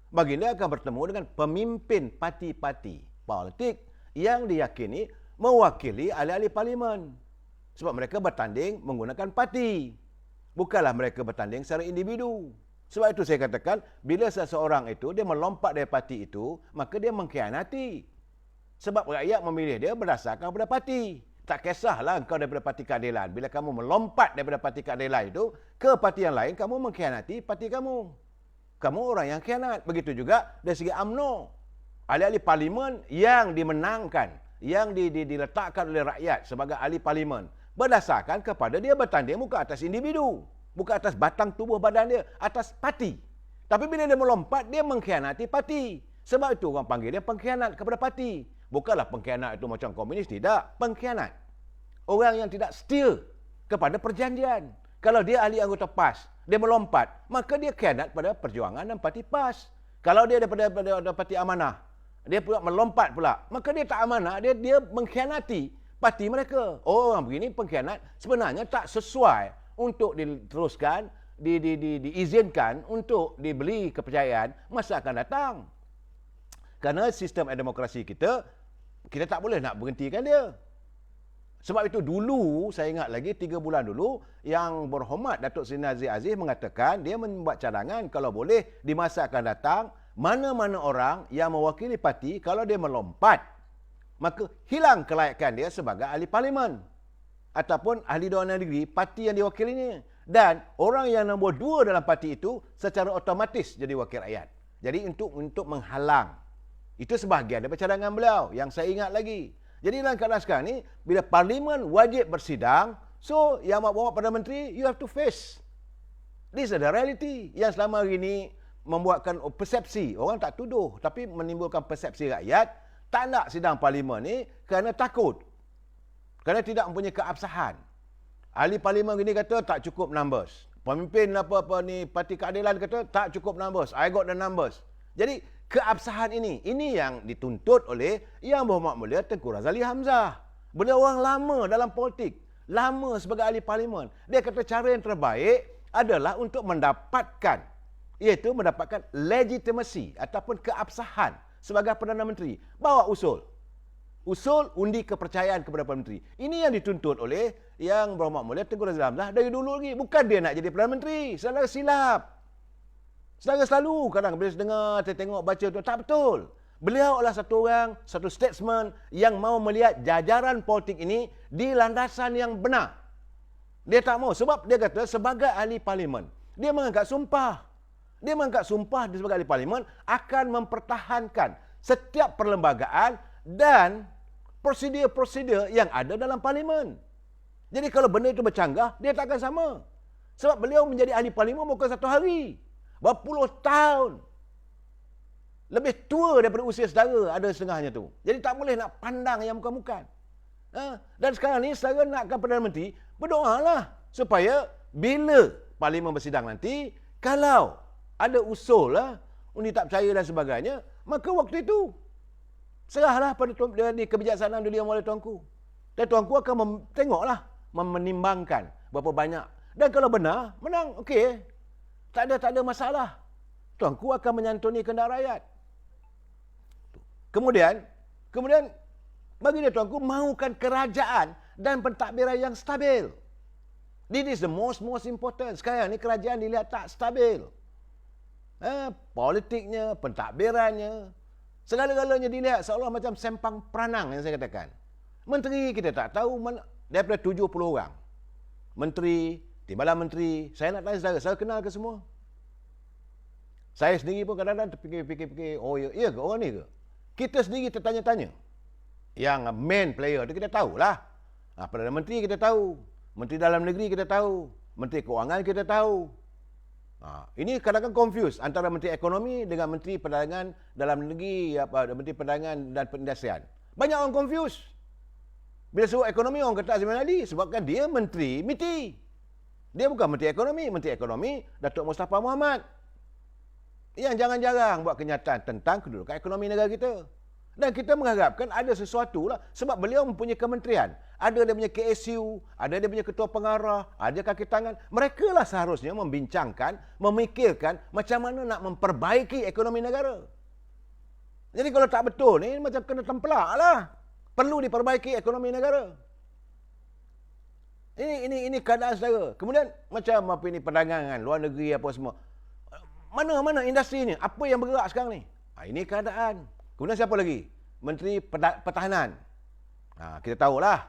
Baginda akan bertemu dengan pemimpin parti-parti politik yang diyakini mewakili ahli-ahli parlimen. Sebab mereka bertanding menggunakan parti. Bukanlah mereka bertanding secara individu. Sebab itu saya katakan, bila seseorang itu, dia melompat dari parti itu, maka dia mengkhianati. Sebab rakyat memilih dia berdasarkan pada parti. Tak kisahlah engkau daripada parti keadilan. Bila kamu melompat daripada parti keadilan itu ke parti yang lain, kamu mengkhianati parti kamu. Kamu orang yang khianat. Begitu juga dari segi UMNO. Ahli-ahli parlimen yang dimenangkan, yang diletakkan oleh rakyat sebagai ahli parlimen, berdasarkan kepada dia bertanding bukan atas individu, bukan atas batang tubuh badan dia, atas parti. Tapi bila dia melompat, dia mengkhianati parti. Sebab itu orang panggil dia pengkhianat kepada parti. Bukanlah pengkhianat itu macam komunis, tidak. Pengkhianat. Orang yang tidak setia kepada perjanjian. Kalau dia ahli anggota PAS, dia melompat, maka dia khianat pada perjuangan dan parti PAS. Kalau dia daripada parti amanah, dia pula melompat pula, maka dia tak amanah, dia mengkhianati parti mereka. Orang begini pengkhianat sebenarnya tak sesuai untuk diteruskan, diizinkan untuk dibeli kepercayaan masa akan datang. Kerana sistem demokrasi kita tak boleh nak berhentikan dia. Sebab itu dulu, saya ingat lagi 3 bulan dulu, yang berhormat Datuk Seri Nazir Aziz mengatakan dia membuat cadangan kalau boleh di masa akan datang, mana-mana orang yang mewakili parti, kalau dia melompat, maka hilang kelayakan dia sebagai ahli parlimen ataupun ahli Dewan Negeri parti yang diwakilinya. Dan orang yang nombor 2 dalam parti itu secara otomatis jadi wakil rakyat. Jadi untuk menghalang. Itu sebahagian daripada cadangan beliau yang saya ingat lagi. Jadi dalam keadaan sekarang ni, bila parlimen wajib bersidang, so yang bawa Perdana Menteri, you have to face. This is the reality yang selama hari ini membuatkan persepsi. Orang tak tuduh, tapi menimbulkan persepsi rakyat, tak nak sidang parlimen ni kerana takut. Kerana tidak mempunyai keabsahan. Ahli parlimen gini kata tak cukup numbers. Pemimpin apa-apa ni, Parti Keadilan kata tak cukup numbers. I got the numbers. Jadi, keabsahan ini yang dituntut oleh Yang Berhormat Mulia Tengku Razali Hamzah. Beliau orang lama dalam politik, lama sebagai ahli parlimen. Dia kata cara yang terbaik adalah untuk mendapatkan, iaitu mendapatkan legitimasi ataupun keabsahan sebagai Perdana Menteri. Bawa usul undi kepercayaan kepada Perdana Menteri. Ini yang dituntut oleh Yang Berhormat Mulia Tengku Razali Hamzah dari dulu lagi. Bukan dia nak jadi Perdana Menteri. Saudara silap. Saudara selalu kadang bila dengar, tengok, baca tu, tak betul. Beliau adalah satu statesman yang mau melihat jajaran politik ini di landasan yang benar. Dia tak mau, sebab dia kata sebagai ahli parlimen, dia mengangkat sumpah. Dia mengangkat sumpah sebagai ahli parlimen akan mempertahankan setiap perlembagaan dan prosedur-prosedur yang ada dalam parlimen. Jadi kalau benda itu bercanggah, dia tak akan sama. Sebab beliau menjadi ahli parlimen bukan satu hari. Berpuluh tahun. Lebih tua daripada usia saudara ada setengahnya tu. Jadi tak boleh nak pandang yang bukan-bukan. Dan sekarang ni saudara nakkan Perdana Menteri, berdoalah supaya bila parlimen bersidang nanti, kalau ada usul lah, undi tak percaya dan sebagainya, maka waktu itu serahlah pada di kebijaksanaan dunia oleh tuanku. Dan tuanku akan tengoklah, menimbangkan berapa banyak. Dan kalau benar, menang, okey. Tak ada masalah. Tuanku akan menyantuni kehendak rakyat. Kemudian bagi dia tuanku mahukan kerajaan dan pentadbiran yang stabil. This is the most important. Sekarang ni kerajaan dilihat tak stabil. Politiknya, pentadbirannya, segala-galanya dilihat seolah macam sempang peranang yang saya katakan. Menteri kita tak tahu daripada 70 orang. Menteri, Timbalan Menteri, saya nak tanya saudara, saya kenal ke semua? Saya sendiri pun kadang-kadang terfikir-fikir, oh ya ke orang ni ke? Kita sendiri tertanya-tanya. Yang main player tu kita tahulah. Perdana Menteri kita tahu, Menteri Dalam Negeri kita tahu, Menteri Kewangan kita tahu. Ini kadang-kadang confuse antara Menteri Ekonomi dengan Menteri Perdagangan Dalam Negeri, Menteri Perdagangan dan Perindustrian. Banyak orang confuse. Bila sebut ekonomi, orang kata Azman Ali sebabkan dia Menteri MITI. Dia bukan Menteri Ekonomi Datuk Mustafa Mohamad. Yang jarang-jarang buat kenyataan tentang kedudukan ekonomi negara kita. Dan kita mengharapkan ada sesuatu lah. Sebab beliau mempunyai kementerian. Ada dia punya KSU, ada dia punya ketua pengarah, ada kaki tangan. Mereka lah seharusnya membincangkan, memikirkan macam mana nak memperbaiki ekonomi negara. Jadi kalau tak betul ni, macam kena tempelak lah. Perlu diperbaiki ekonomi negara. Ini keadaan saudara. Kemudian macam apa ini perdagangan, luar negeri apa semua. Mana industri ni? Apa yang bergerak sekarang ni? Ini keadaan. Kemudian siapa lagi? Menteri Pertahanan. Kita tahulah.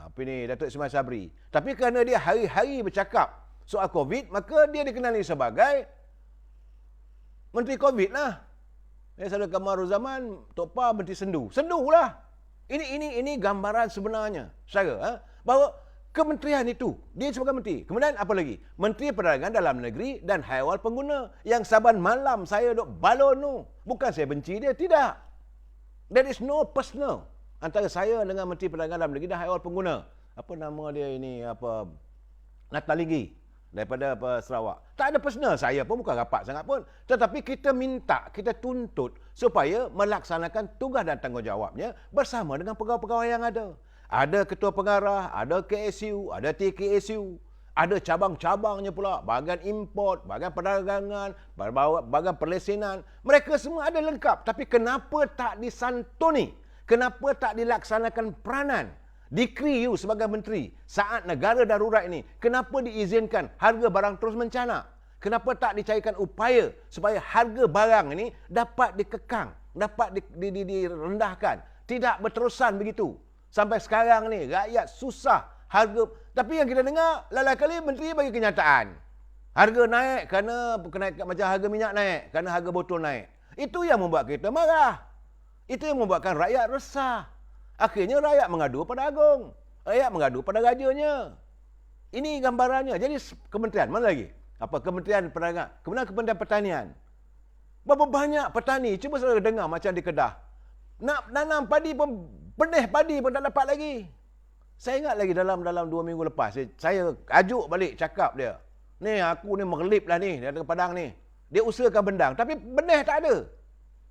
Apa ini Datuk Ismail Sabri. Tapi kerana dia hari-hari bercakap soal COVID, maka dia dikenali sebagai Menteri COVID lah. Saudara Kamarul Zaman, Tok Pa Menteri Sendu. Sendu lah. Ini gambaran sebenarnya. Saudara, bahawa Kementerian itu, dia sebagai menteri. Kemudian apa lagi? Menteri Perdagangan Dalam Negeri dan Haiwan Pengguna. Yang saban malam saya duk balon tu. Bukan saya benci dia, tidak. There is no personal antara saya dengan Menteri Perdagangan Dalam Negeri dan Haiwan Pengguna. Apa nama dia ini? Natalinggi daripada Sarawak. Tak ada personal, saya pun bukan rapat sangat pun. Tetapi kita minta, kita tuntut supaya melaksanakan tugas dan tanggungjawabnya bersama dengan pegawai-pegawai yang ada. Ada ketua pengarah, ada KSU, ada TKSU, ada cabang-cabangnya pula, bahagian import, bahagian perdagangan, bahagian perlesenan. Mereka semua ada lengkap. Tapi kenapa tak disantuni? Kenapa tak dilaksanakan peranan? Dekri you sebagai menteri saat negara darurat ini, kenapa diizinkan harga barang terus mencanak? Kenapa tak dicarikan upaya supaya harga barang ini dapat dikekang, dapat direndahkan, tidak berterusan begitu? Sampai sekarang ni rakyat susah harga. Tapi yang kita dengar lain kali menteri bagi kenyataan. Harga naik kerana kenaikan, macam harga minyak naik kerana harga botol naik. Itu yang membuat kita marah. Itu yang membuatkan rakyat resah. Akhirnya rakyat mengadu pada Agong. Rakyat mengadu pada rajanya. Ini gambarannya. Jadi kementerian mana lagi? Kementerian Perdagangan, kemudian Kementerian Pertanian. Berapa banyak petani, cuba saudara dengar macam di Kedah. Nak nanam padi pun, benih padi pun tak dapat lagi. Saya ingat lagi dalam 2 minggu lepas, saya ajuk balik cakap dia. Ni aku ni merlip lah ni, dari Padang ni. Dia usahakan bendang, tapi benih tak ada.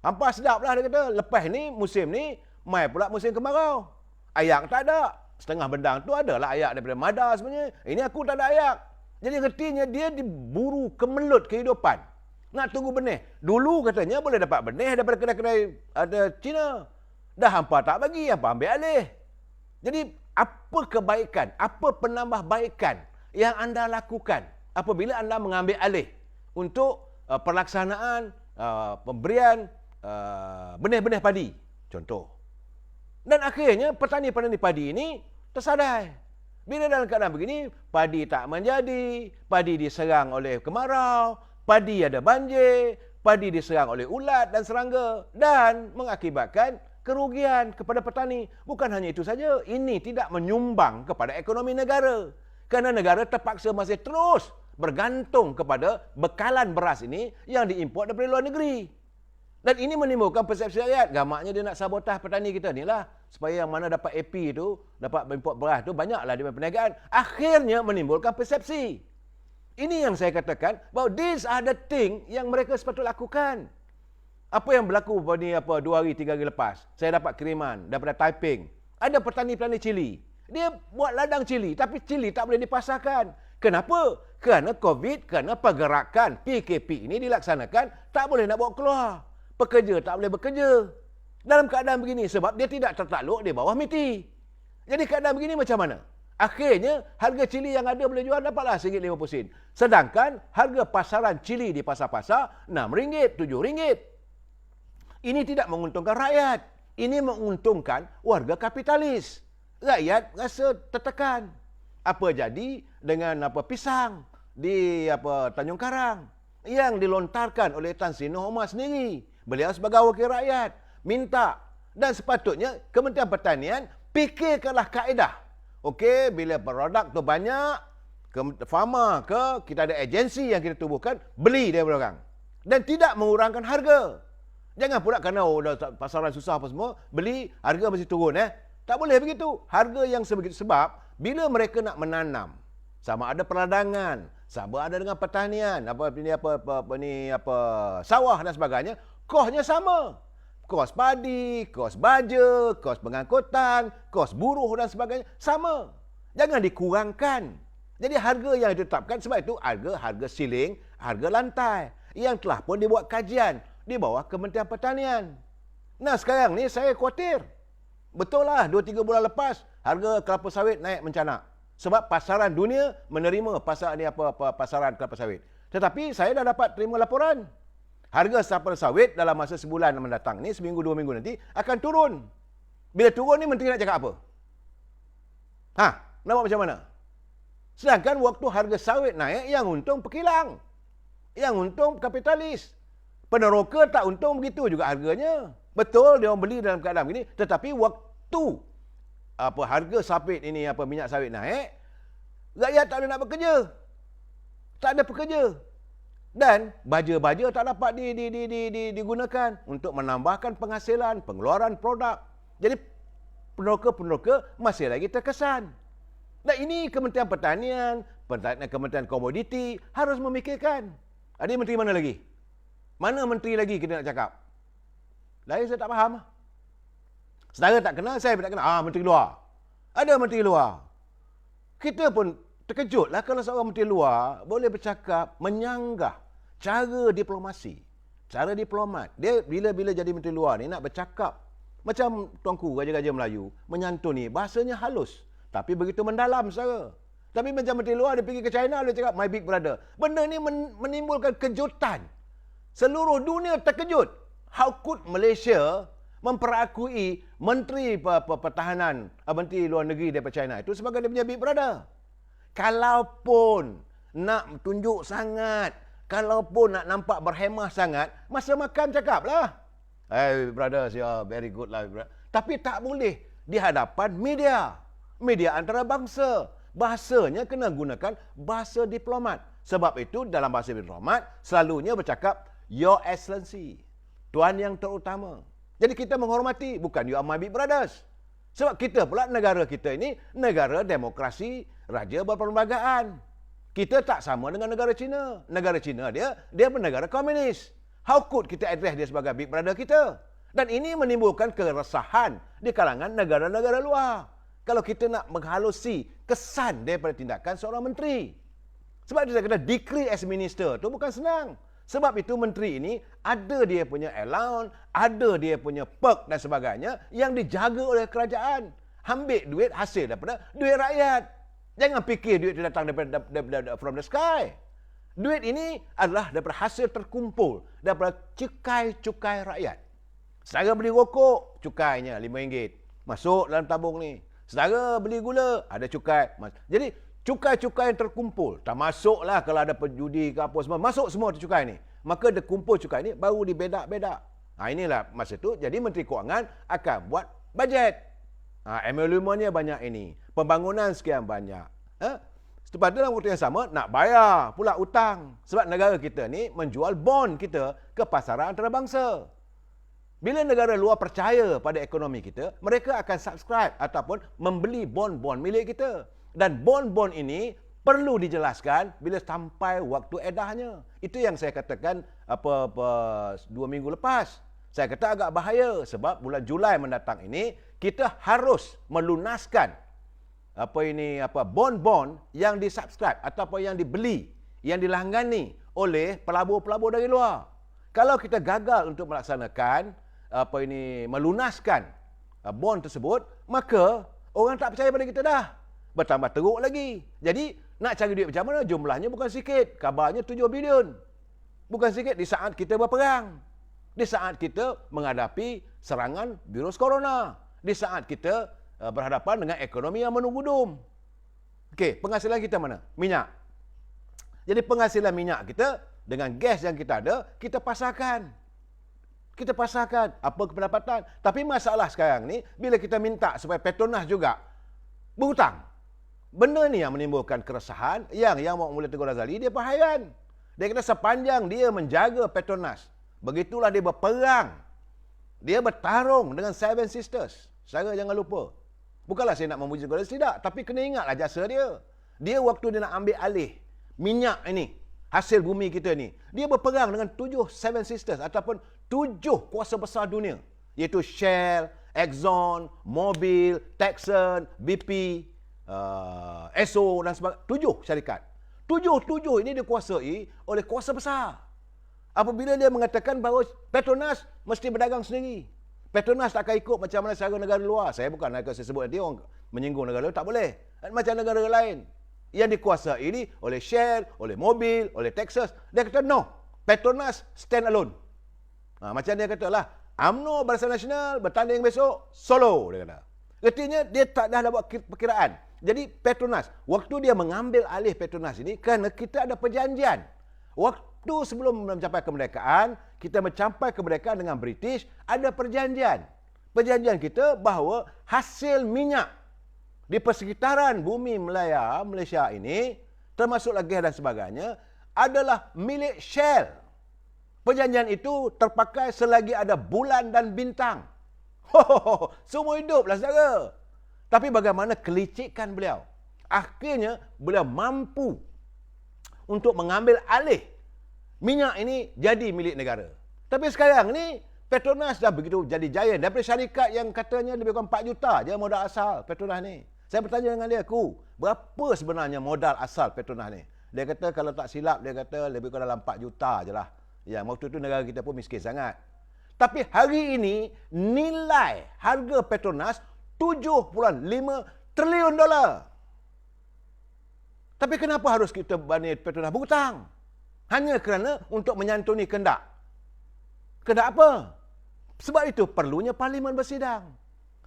Hampa sedap lah dia kata. Lepas ni, musim ni, mai pula musim kemarau. Ayak tak ada. Setengah bendang tu adalah ayak daripada Mada sebenarnya. Ini aku tak ada ayak. Jadi artinya dia diburu kemelut kehidupan. Nak tunggu benih. Dulu katanya boleh dapat benih daripada kedai-kedai ada Cina. Dah hampa tak bagi, hampa ambil alih. Jadi apa kebaikan, apa penambahbaikan yang anda lakukan apabila anda mengambil alih untuk pelaksanaan pemberian benih-benih padi contoh. Dan akhirnya petani-petani padi ini tersadai. Bila dalam keadaan begini, padi tak menjadi, padi diserang oleh kemarau, padi ada banjir, padi diserang oleh ulat dan serangga dan mengakibatkan kerugian kepada petani. Bukan hanya itu saja, ini tidak menyumbang kepada ekonomi negara. Kerana negara terpaksa masih terus bergantung kepada bekalan beras ini yang diimport daripada luar negeri. Dan ini menimbulkan persepsi rakyat. Gamaknya dia nak sabotah petani kita ni lah. Supaya yang mana dapat AP tu, dapat import beras tu, banyaklah dia perniagaan. Akhirnya menimbulkan persepsi. Ini yang saya katakan, bahawa these are the thing yang mereka sepatutnya lakukan. Apa yang berlaku pada 2 hari, 3 hari lepas? Saya dapat kiriman daripada Taiping. Ada petani-petani cili. Dia buat ladang cili, tapi cili tak boleh dipasarkan. Kenapa? Kerana COVID, kerana pergerakan PKP ini dilaksanakan, tak boleh nak bawa keluar. Pekerja tak boleh bekerja. Dalam keadaan begini, sebab dia tidak tertakluk di bawah MITI. Jadi keadaan begini macam mana? Akhirnya, harga cili yang ada boleh jual dapatlah RM1.50. Sedangkan, harga pasaran cili di pasar-pasar RM6, RM7. Ini tidak menguntungkan rakyat. Ini menguntungkan warga kapitalis. Rakyat rasa tertekan. Apa jadi dengan pisang di Tanjung Karang yang dilontarkan oleh Tan Sri Nohoma sendiri. Beliau sebagai wakil rakyat minta, dan sepatutnya Kementerian Pertanian fikirkanlah kaedah. Okey, bila produk tu banyak, farmer kita ada agensi yang kita tubuhkan, beli daripada orang. Dan tidak mengurangkan harga. Jangan pula kerana dah pasaran susah apa semua, beli harga mesti turun. Tak boleh begitu. Harga yang sebegitu, sebab bila mereka nak menanam, sama ada perladangan, sama ada dengan pertanian, sawah dan sebagainya, kosnya sama. Kos padi, kos baja, kos pengangkutan, kos buruh dan sebagainya sama. Jangan dikurangkan. Jadi harga yang ditetapkan, sebab itu harga siling, harga lantai yang telah pun dibuat kajian di bawah Kementerian Pertanian. Nah, sekarang ni saya khawatir. Betul lah, 2-3 bulan lepas harga kelapa sawit naik mencanak. Sebab pasaran dunia menerima pasaran kelapa sawit. Tetapi saya dah dapat terima laporan. Harga kelapa sawit dalam masa sebulan mendatang ni, seminggu 2 minggu nanti akan turun. Bila turun ni menteri nak cakap apa? Nak buat macam mana? Sedangkan waktu harga sawit naik, yang untung pekilang. Yang untung kapitalis. Peneroka tak untung, begitu juga harganya. Betul dia orang beli dalam keadaan begini, tetapi waktu harga sawit ini minyak sawit naik, Rakyat tak ada nak bekerja. Tak ada pekerja. Dan baja-baja tak dapat digunakan untuk menambahkan penghasilan, pengeluaran produk. Jadi peneroka-peneroka masih lagi terkesan. Dan ini Kementerian Pertanian, Kementerian Komoditi harus memikirkan. Ada menteri mana lagi? Mana menteri lagi kita nak cakap? Lain saya tak faham. Saudara tak kenal, saya tak kenal. Menteri luar. Ada menteri luar. Kita pun terkejutlah kalau seorang menteri luar boleh bercakap, menyanggah cara diplomasi, cara diplomat. Dia bila-bila jadi menteri luar ni nak bercakap macam tuanku Raja-Raja Melayu, menyantuni, bahasanya halus tapi begitu mendalam saudara. Tapi macam menteri luar dia pergi ke China, dia cakap my big brother. Benda ni menimbulkan kejutan. Seluruh dunia terkejut. How could Malaysia memperakui menteri pertahanan, menteri luar negeri daripada China itu sebagai dia punya big brother? Kalaupun nak tunjuk sangat, kalaupun nak nampak berhemah sangat, masa makan cakaplah, hey brothers, yeah, very good lah. Tapi tak boleh di hadapan media. Media antarabangsa. Bahasanya kena gunakan bahasa diplomat. Sebab itu dalam bahasa diplomat selalunya bercakap Your Excellency, Tuan yang terutama. Jadi kita menghormati, bukan you are my big brothers. Sebab kita pula, negara kita ini negara demokrasi, raja berperlembagaan. Kita tak sama dengan negara China. Negara China dia negara komunis. How could kita address dia sebagai big brother kita? Dan ini menimbulkan keresahan di kalangan negara-negara luar. Kalau kita nak menghalusi kesan daripada tindakan seorang menteri. Sebab dia kata decree as minister tu bukan senang. Sebab itu menteri ini ada dia punya allowance, ada dia punya perk dan sebagainya yang dijaga oleh kerajaan. Ambil duit hasil daripada duit rakyat. Jangan fikir duit itu datang daripada from the sky. Duit ini adalah daripada hasil terkumpul daripada cukai-cukai rakyat. Saudara beli rokok, cukainya RM5. Masuk dalam tabung ni. Saudara beli gula, ada cukai. Jadi cukai-cukai yang terkumpul, termasuklah kalau ada penjudi ke apa semua, masuk semua cukai ni. Maka dia kumpul cukai ni, baru dibedak-bedak. Inilah masa tu, jadi Menteri Kewangan akan buat bajet. MLU-nya banyak ini. Pembangunan sekian banyak. Pada dalam waktu yang sama, nak bayar pula hutang. Sebab negara kita ni menjual bond kita ke pasaran antarabangsa. Bila negara luar percaya pada ekonomi kita, mereka akan subscribe ataupun membeli bond-bond milik kita. Dan bond-bond ini perlu dijelaskan bila sampai waktu edahnya. Itu yang saya katakan 2 minggu lepas. Saya kata agak bahaya sebab bulan Julai mendatang ini kita harus melunaskan bond-bond yang disubscribe ataupun yang dibeli, yang dilanggani oleh pelabur-pelabur dari luar. Kalau kita gagal untuk melaksanakan melunaskan bond tersebut, maka orang tak percaya pada kita dah. Bertambah teruk lagi. Jadi nak cari duit macam mana? Jumlahnya bukan sikit. Kabarnya 7 bilion. Bukan sikit di saat kita berperang. Di saat kita menghadapi serangan virus corona. Di saat kita berhadapan dengan ekonomi yang menugudum. Okey, penghasilan kita mana? Minyak. Jadi penghasilan minyak kita dengan gas yang kita ada, kita pasarkan. Kita pasarkan apa pendapatan. Tapi masalah sekarang ni, bila kita minta supaya Petronas juga berhutang. Benda ni yang menimbulkan keresahan yang Mak Mulia Tengku Razali dia perhayaan. Dia kata sepanjang dia menjaga Petronas, begitulah dia berperang. Dia bertarung dengan Seven Sisters. Saudara jangan lupa. Bukanlah saya nak memuji Tengku Razali, tidak. Tapi kena ingatlah jasa dia. Dia waktu dia nak ambil alih minyak ini, hasil bumi kita ni, dia berperang dengan 7 Seven Sisters ataupun 7 kuasa besar dunia. Iaitu Shell, Exxon, Mobil, Texan, BP, Esso dan sebagainya. 7 syarikat. 7 ini dikuasai oleh kuasa besar. Apabila dia mengatakan bahawa Petronas mesti berdagang sendiri. Petronas tak akan ikut macam mana cara negara luar. Saya bukan nak saya sebut nanti orang menyinggung negara luar, tak boleh. Macam negara lain yang dikuasai ini oleh Shell, oleh Mobil, oleh Texas. Dia kata no, Petronas stand alone. Macam dia katalah, UMNO Barisan Nasional bertanding besok Solo, dia kata. Artinya dia tak dah buat perkiraan. Jadi Petronas, waktu dia mengambil alih Petronas ini, kerana kita ada perjanjian. Waktu sebelum mencapai kemerdekaan, kita mencapai kemerdekaan dengan British, ada perjanjian. Perjanjian kita bahawa hasil minyak di persekitaran bumi Malaysia ini, termasuk lagi dan sebagainya, adalah milik Shell. Perjanjian itu terpakai selagi ada bulan dan bintang. Semua hiduplah saudara. Tapi bagaimana kelicikan beliau? Akhirnya beliau mampu untuk mengambil alih minyak ini jadi milik negara. Tapi sekarang ni Petronas dah begitu jadi jaya. Daripada syarikat yang katanya lebih kurang 4 juta je modal asal Petronas ni. Saya bertanya dengan dia, berapa sebenarnya modal asal Petronas ni? Dia kata kalau tak silap, dia kata lebih kurang dalam 4 juta je lah. Ya, waktu itu negara kita pun miskin sangat. Tapi hari ini nilai harga Petronas 7.5 triliun dolar. Tapi kenapa harus kita banding Petronas berhutang? Hanya kerana untuk menyantuni kehendak. Kehendak apa? Sebab itu perlunya parlimen bersidang.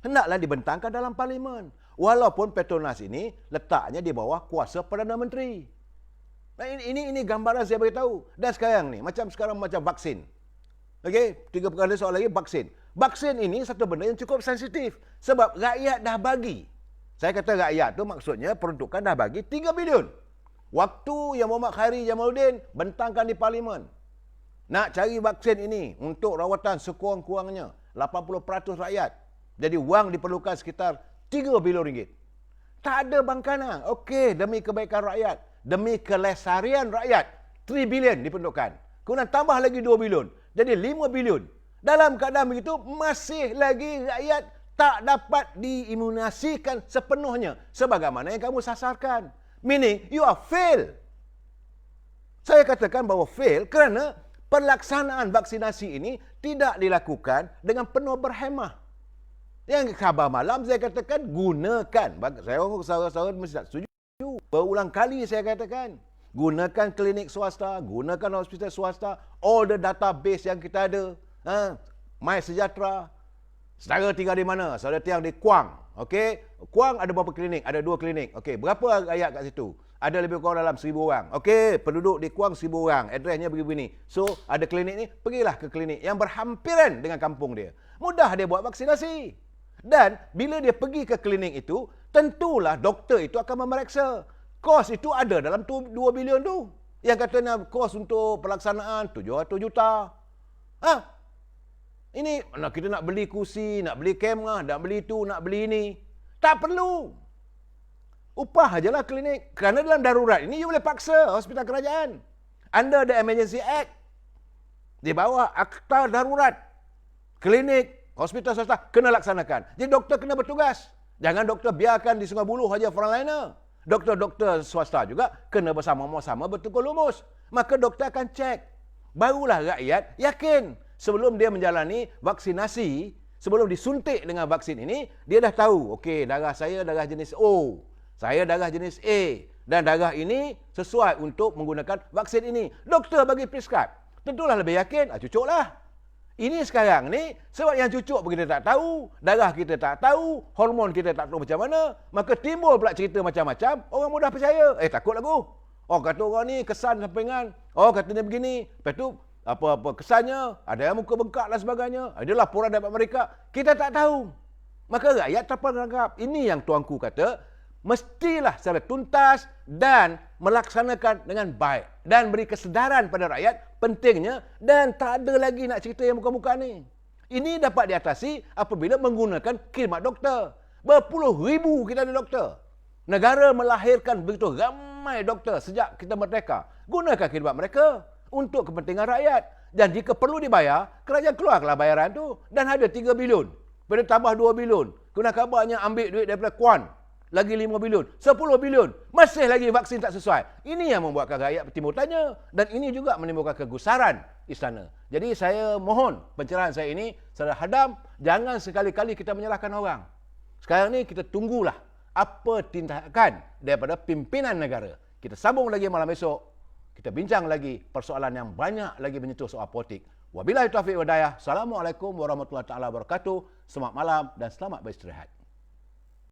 Hendaklah dibentangkan dalam parlimen. Walaupun Petronas ini letaknya di bawah kuasa Perdana Menteri. Nah, ini gambaran saya beritahu. Dan sekarang ni, macam vaksin. Okey, 3 perkara soal lagi vaksin. Vaksin ini satu benda yang cukup sensitif. Sebab rakyat dah bagi. Saya kata rakyat tu maksudnya peruntukan dah bagi 3 bilion. Waktu yang Muhammad Khairi Jamaluddin bentangkan di parlimen. Nak cari vaksin ini untuk rawatan sekurang-kurangnya 80% rakyat. Jadi wang diperlukan sekitar 3 bilion ringgit. Tak ada bangkanan. Okey, demi kebaikan rakyat, demi kelestarian rakyat, 3 bilion diperlukan. Kemudian tambah lagi 2 bilion. Jadi 5 bilion. Dalam keadaan begitu, masih lagi rakyat tak dapat diimunisasikan sepenuhnya sebagaimana yang kamu sasarkan. Meaning, you are fail. Saya katakan bahawa fail kerana pelaksanaan vaksinasi ini tidak dilakukan dengan penuh berhemah. Yang khabar malam saya katakan gunakan. Saya orang saudara-saudara mesti tak setuju. Berulang kali saya katakan. Gunakan klinik swasta, gunakan hospital swasta, all the database yang kita ada. MySejahtera. Saudara tinggal di mana? Saudara tinggal di Kuang. Okey, Kuang ada berapa klinik? Ada 2 klinik. Okey, berapa rakyat kat situ? Ada lebih kurang dalam 1,000 orang. Okey, penduduk di Kuang 1,000 orang. Adresnya begini. So, ada klinik ni, pergilah ke klinik yang berhampiran dengan kampung dia. Mudah dia buat vaksinasi. Dan bila dia pergi ke klinik itu, tentulah doktor itu akan memeriksa. Kos itu ada dalam 2 bilion tu. Yang katanya kos untuk pelaksanaan 700 juta. Ini kita nak beli kursi, nak beli kamera, nak beli itu, nak beli ini. Tak perlu. Upah ajalah klinik. Kerana dalam darurat ini, you boleh paksa hospital kerajaan. Under the Emergency Act. Di bawah akta darurat. Klinik, hospital swasta kena laksanakan. Jadi doktor kena bertugas. Jangan doktor biarkan di Sungai Buloh saja frontliner. Doktor-doktor swasta juga kena bersama-sama bertukar lumus. Maka doktor akan cek. Barulah rakyat yakin. Sebelum dia menjalani vaksinasi, sebelum disuntik dengan vaksin ini, dia dah tahu, okey, darah saya darah jenis O, saya darah jenis A, dan darah ini sesuai untuk menggunakan vaksin ini. Doktor bagi prescribe. Tentulah lebih yakin, cucuklah. Ini sekarang ni, sebab yang cucuk kita tak tahu, darah kita tak tahu, hormon kita tak tahu macam mana, maka timbul pula cerita macam-macam, orang mudah percaya. Takut lagu. Oh, kata orang ni kesan sampingan. Oh, katanya begini. Lepas tu, apa-apa kesannya, ada yang muka bengkak dan sebagainya. Ada laporan daripada mereka. Kita tak tahu. Maka rakyat terperangkap. Ini yang tuanku kata, mestilah secara tuntas dan melaksanakan dengan baik. Dan beri kesedaran pada rakyat, pentingnya, dan tak ada lagi nak cerita yang muka-muka ni. Ini dapat diatasi apabila menggunakan khidmat doktor. Berpuluh ribu kita ada doktor. Negara melahirkan begitu ramai doktor sejak kita merdeka. Gunakan khidmat mereka untuk kepentingan rakyat. Dan jika perlu dibayar, kerajaan keluarlah bayaran tu. Dan ada 3 bilion. Pada tambah 2 bilion. Kemudian kabarnya ambil duit daripada Kuan. Lagi 5 bilion. 10 bilion. Masih lagi vaksin tak sesuai. Ini yang membuatkan rakyat bertimbul tanya. Dan ini juga menimbulkan kegusaran istana. Jadi saya mohon pencerahan saya ini secara hadam. Jangan sekali-kali kita menyalahkan orang. Sekarang ni kita tunggulah apa tindakan daripada pimpinan negara. Kita sambung lagi malam esok. Kita bincang lagi persoalan yang banyak lagi menyentuh soal politik. Wabillahi taufiq wal hidayah. Assalamualaikum warahmatullahi wabarakatuh. Selamat malam dan selamat beristirahat.